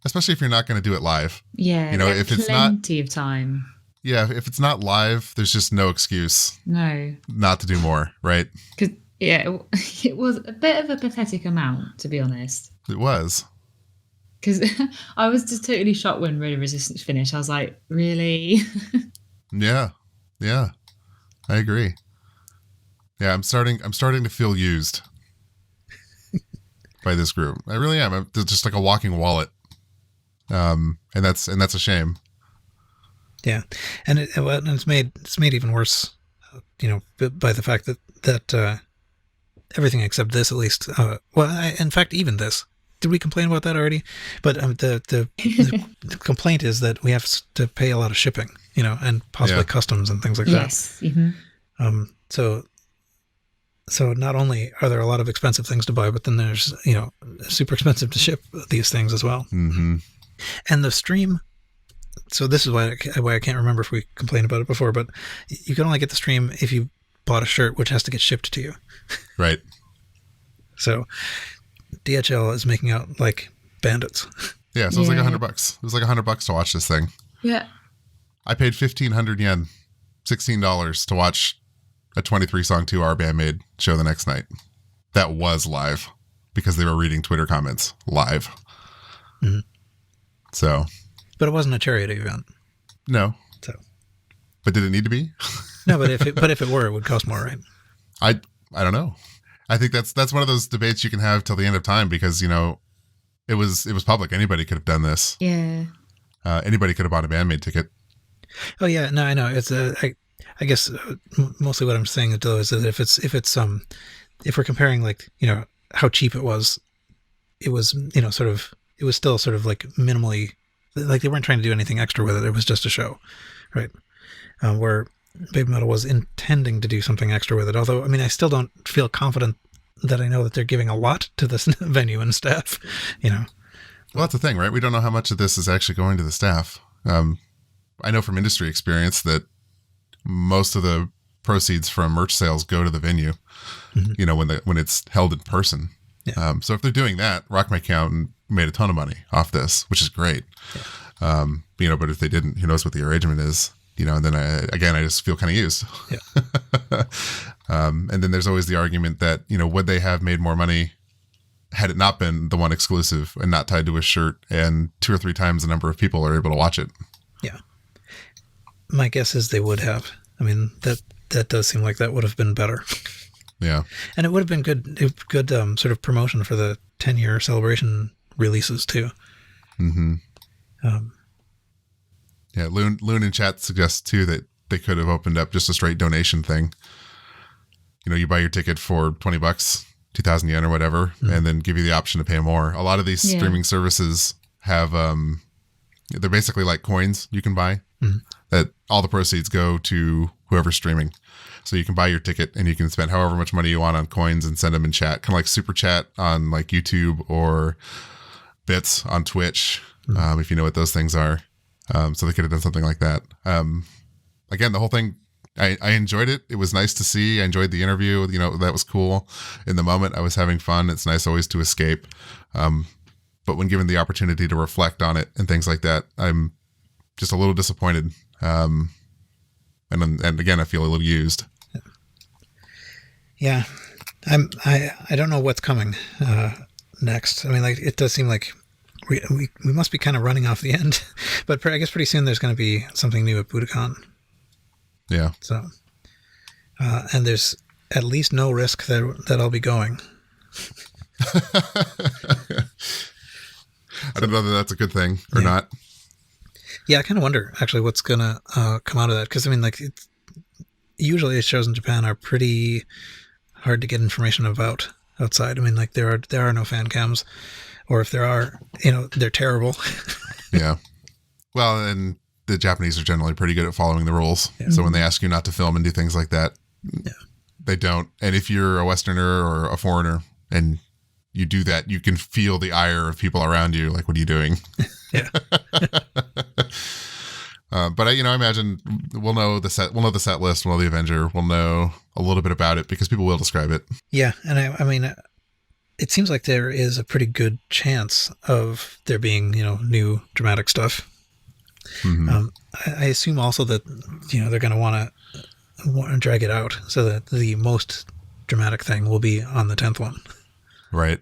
Especially if you're not going to do it live. Yeah. If it's not plenty of time. Yeah. If it's not live, there's just no excuse. No. Not to do more. Right. Because, it was a bit of a pathetic amount, to be honest. It was. Because I was just totally shocked when Road of Resistance finished. I was like, really? Yeah. I agree. Yeah, I'm starting to feel used by this group. I really am. I'm just like a walking wallet. And that's a shame. Yeah. And it's made even worse, by the fact that everything except this, at least, in fact, even this. Did we complain about that already? But the complaint is that we have to pay a lot of shipping, and possibly customs and things like that. Yes. Mm-hmm. So not only are there a lot of expensive things to buy, but then there's, super expensive to ship these things as well. Mm-hmm. And the stream. So this is why I can't remember if we complained about it before, but you can only get the stream if you bought a shirt, which has to get shipped to you. Right. So DHL is making out like bandits. Yeah, so it was like $100. It was like $100 to watch this thing. Yeah. I paid 1,500 yen, $16 to watch a 23-song 2-hour Band-Maid show the next night. That was live because they were reading Twitter comments live. Mm-hmm. So. But it wasn't a charity event. No. So. But did it need to be? No, but if it were, it would cost more, right? I don't know. I think that's one of those debates you can have till the end of time because, it was public. Anybody could have done this. Yeah. Anybody could have bought a Band-Maid ticket. Oh yeah, no, I know. It's I guess mostly what I'm saying though is that if we're comparing like how cheap it was still sort of like minimally, like they weren't trying to do anything extra with it. It was just a show, right? Where BABYMETAL was intending to do something extra with it. Although, I mean, I still don't feel confident that I know that they're giving a lot to this venue and staff, Well, that's the thing, right? We don't know how much of this is actually going to the staff. I know from industry experience that most of the proceeds from merch sales go to the venue, when it's held in person. Yeah. So if they're doing that, Rockmaykan made a ton of money off this, which is great. Yeah. But if they didn't, who knows what the arrangement is, and then I just feel kind of used. Yeah. And then there's always the argument that, would they have made more money had it not been the one exclusive and not tied to a shirt and 2 or 3 times the number of people are able to watch it? Yeah. My guess is they would have. I mean, that does seem like that would have been better. Yeah. And it would have been good sort of promotion for the 10-year celebration releases too. Mm-hmm. Yeah, Loon in chat suggests too that they could have opened up just a straight donation thing. You buy your ticket for $20, 2,000 yen or whatever, Mm-hmm. and then give you the option to pay more. A lot of these streaming services have, they're basically like coins you can buy, Mm-hmm. that all the proceeds go to whoever's streaming. So you can buy your ticket and you can spend however much money you want on coins and send them in chat, kind of like super chat on like YouTube or bits on Twitch, Mm-hmm. if you know what those things are. So they could have done something like that. Again, the whole thing, I enjoyed it. It was nice to see. I enjoyed the interview. That was cool. In the moment, I was having fun. It's nice always to escape. But when given the opportunity to reflect on it and things like that, I'm just a little disappointed. And again, I feel a little used. Yeah. I don't know what's coming next. I mean, like, it does seem like we must be kind of running off the end, but I guess pretty soon there's going to be something new at Budokan. Yeah. So, and there's at least no risk that I'll be going. I don't know that that's a good thing or not. Yeah, I kind of wonder actually what's gonna come out of that, because I mean, like, usually shows in Japan are pretty hard to get information about outside. I mean, like, there are no fan cams, or if there are, they're terrible. Yeah. Well, and the Japanese are generally pretty good at following the rules. Yeah. So when they ask you not to film and do things like that, they don't. And if you're a Westerner or a foreigner and you do that, you can feel the ire of people around you. Like, what are you doing? Yeah. But I imagine we'll know the set list. We'll know the Avenger. We'll know a little bit about it because people will describe it. Yeah, and I mean, it seems like there is a pretty good chance of there being new dramatic stuff. Mm-hmm. I assume also that they're going to want to drag it out so that the most dramatic thing will be on the 10th one. Right.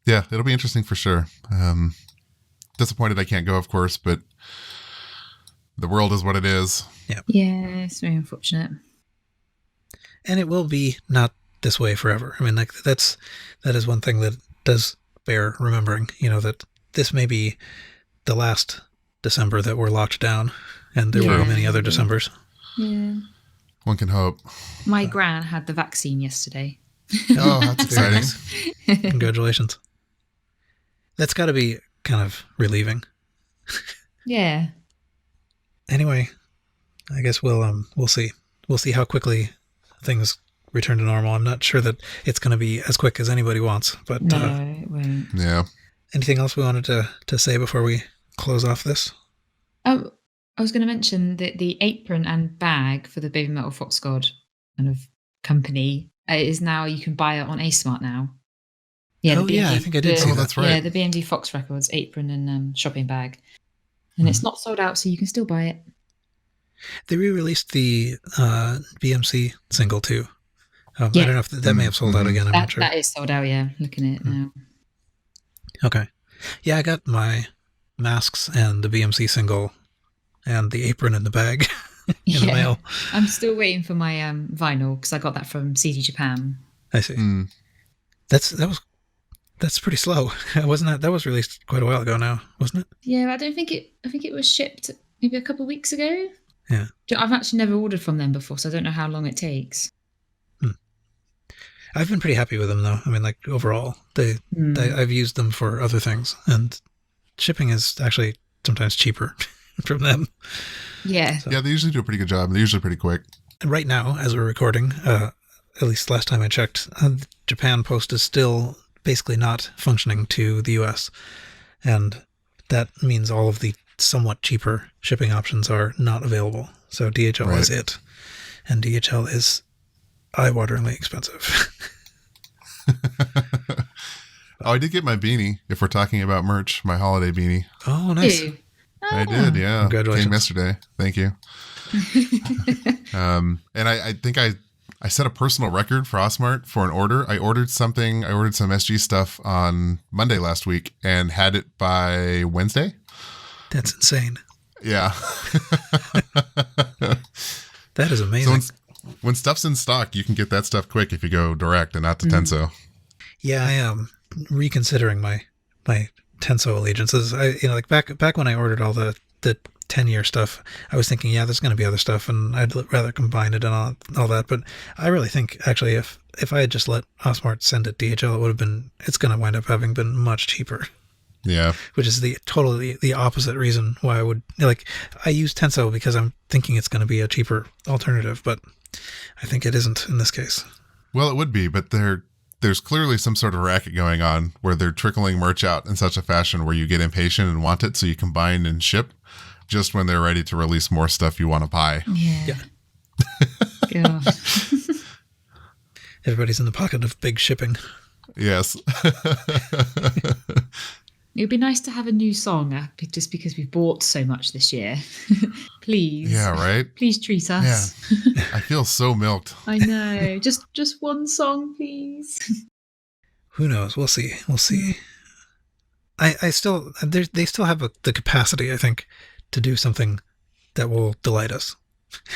Yeah, it'll be interesting for sure. Disappointed I can't go, of course, but the world is what it is. Yeah. Yeah, it's very unfortunate. And it will be not this way forever. I mean, like, that is one thing that does bear remembering, that this may be the last December that we're locked down, and there will be many other Decembers. Yeah. One can hope. My gran had the vaccine yesterday. Oh, that's exciting. Congratulations. That's got to be kind of relieving. Yeah. Anyway, I guess we'll see. We'll see how quickly things return to normal. I'm not sure that it's going to be as quick as anybody wants, but No, it won't. Yeah. anything else we wanted to say before we close off this? Oh, I was going to mention that the apron and bag for the BABYMETAL Fox God kind of company is now, you can buy it on ASmart now. Yeah, I think I did see that. That's right. Yeah, the BMD Fox Records apron and shopping bag. And it's not sold out, so you can still buy it. They re-released the BMC single too. I don't know if that may have sold out again. I'm not sure. That is sold out, yeah. Looking at it now. Okay. Yeah, I got my masks and the BMC single and the apron in the bag in the mail. I'm still waiting for my vinyl because I got that from CD Japan. I see. That's pretty slow. Wasn't that was released quite a while ago now, wasn't it? Yeah, I think it was shipped maybe a couple of weeks ago. Yeah. I've actually never ordered from them before, so I don't know how long it takes. I've been pretty happy with them though. I mean, like, overall, I've used them for other things, and shipping is actually sometimes cheaper from them. Yeah. Yeah, they usually do a pretty good job. They're usually pretty quick. And right now, as we're recording, at least last time I checked, Japan Post is still basically not functioning to the US. And that means all of the somewhat cheaper shipping options are not available. So DHL is it. And DHL is eye-wateringly expensive. Oh, I did get my beanie. If we're talking about merch, my holiday beanie. Oh, nice. Ew. I did, yeah. Congratulations. Came yesterday. Thank you. And I think I set a personal record for Osmart for an order. I ordered some SG stuff on Monday last week and had it by Wednesday. That's insane. Yeah. That is amazing. So when stuff's in stock, you can get that stuff quick if you go direct and not to Tenso. Yeah, I am reconsidering my Tenso allegiances. Like back when I ordered all the 10-year stuff, I was thinking, yeah, there's going to be other stuff, and I'd rather combine it and all that. But I really think, actually, if I had just let Osmart send it DHL, it's going to wind up having been much cheaper. Yeah. Which is totally the opposite reason why I would, I use Tenso because I'm thinking it's going to be a cheaper alternative, but I think it isn't in this case. Well, it would be, but there's clearly some sort of racket going on where they're trickling merch out in such a fashion where you get impatient and want it, so you combine and ship just when they're ready to release more stuff you want to buy. Yeah. God. Everybody's in the pocket of big shipping. Yes. It would be nice to have a new song just because we've bought so much this year. Please. Yeah, right? Please treat us. Yeah. I feel so milked. I know. Just one song, please. Who knows? We'll see. I still, they still have the capacity, I think, to do something that will delight us.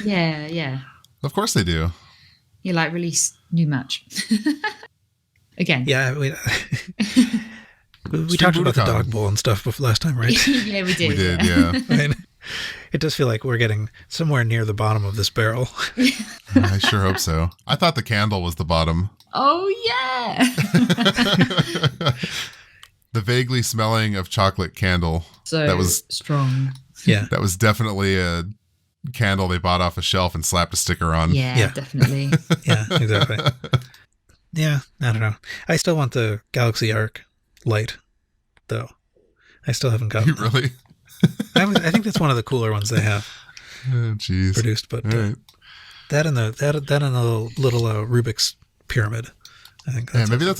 Yeah. Of course they do. You release new match. Again. Yeah, we talked about the dog bowl and stuff last time, right? Yeah, we did. We did, yeah. I mean, it does feel like we're getting somewhere near the bottom of this barrel. I sure hope so. I thought the candle was the bottom. Oh, yeah. The vaguely smelling of chocolate candle. So that was strong. Yeah. That was definitely a candle they bought off a shelf and slapped a sticker on. Yeah. Definitely. Yeah, exactly. Yeah, I don't know. I still want the Galaxy Arc light, though. I still haven't gotten You really? I think that's one of the cooler ones they have Jeez. produced, but Right. that and the little Rubik's pyramid. I think that's Maybe maybe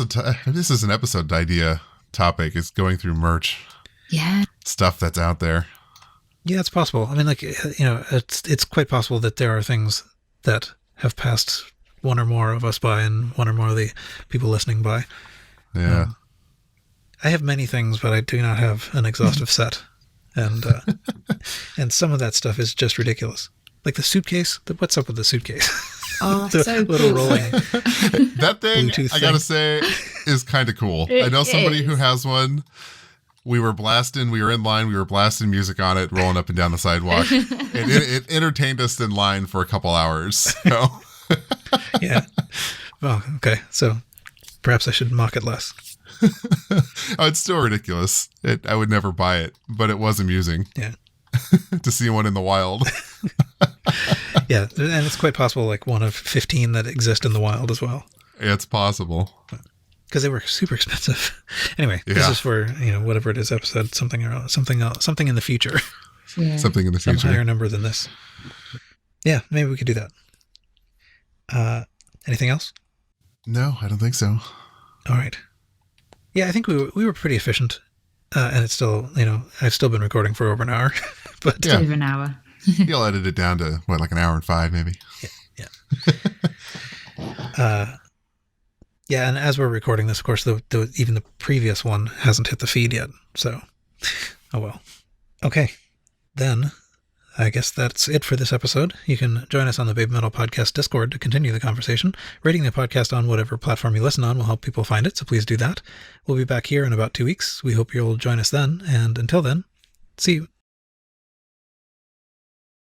this is an episode idea topic. Is going through merch. Yeah. Stuff that's out there. Yeah, it's possible. I mean, it's quite possible that there are things that have passed one or more of us by and one or more of the people listening by. Yeah. I have many things, but I do not have an exhaustive set. And and some of that stuff is just ridiculous. Like the suitcase. What's up with the suitcase? Oh, The so little cool. rolling. That thing, Bluetooth I gotta thing. say, is kind of cool. It I know somebody is. who has one. We were in line, we were blasting music on it, rolling up and down the sidewalk. And it entertained us in line for a couple hours. So. Yeah. Well, okay. So perhaps I should mock it less. Oh, it's still ridiculous. I would never buy it, but it was amusing. Yeah. To see one in the wild. Yeah. And it's quite possible, like one of 15 that exist in the wild as well. It's possible. Because they were super expensive. Anyway, Yeah. this is for, whatever it is, episode something in the future. Yeah. Something in the Some future. higher number than this. Yeah, maybe we could do that. Anything else? No, I don't think so. All right. Yeah, I think we were pretty efficient. And it's still, I've still been recording for over an hour. But Yeah. Over an hour. You'll edit it down to, like an hour and 5 maybe? yeah. Yeah, and as we're recording this, of course, even the previous one hasn't hit the feed yet. So, oh well. Okay, then I guess that's it for this episode. You can join us on the Baby Metal Podcast Discord to continue the conversation. Rating the podcast on whatever platform you listen on will help people find it, so please do that. We'll be back here in about 2 weeks. We hope you'll join us then, and until then, see you.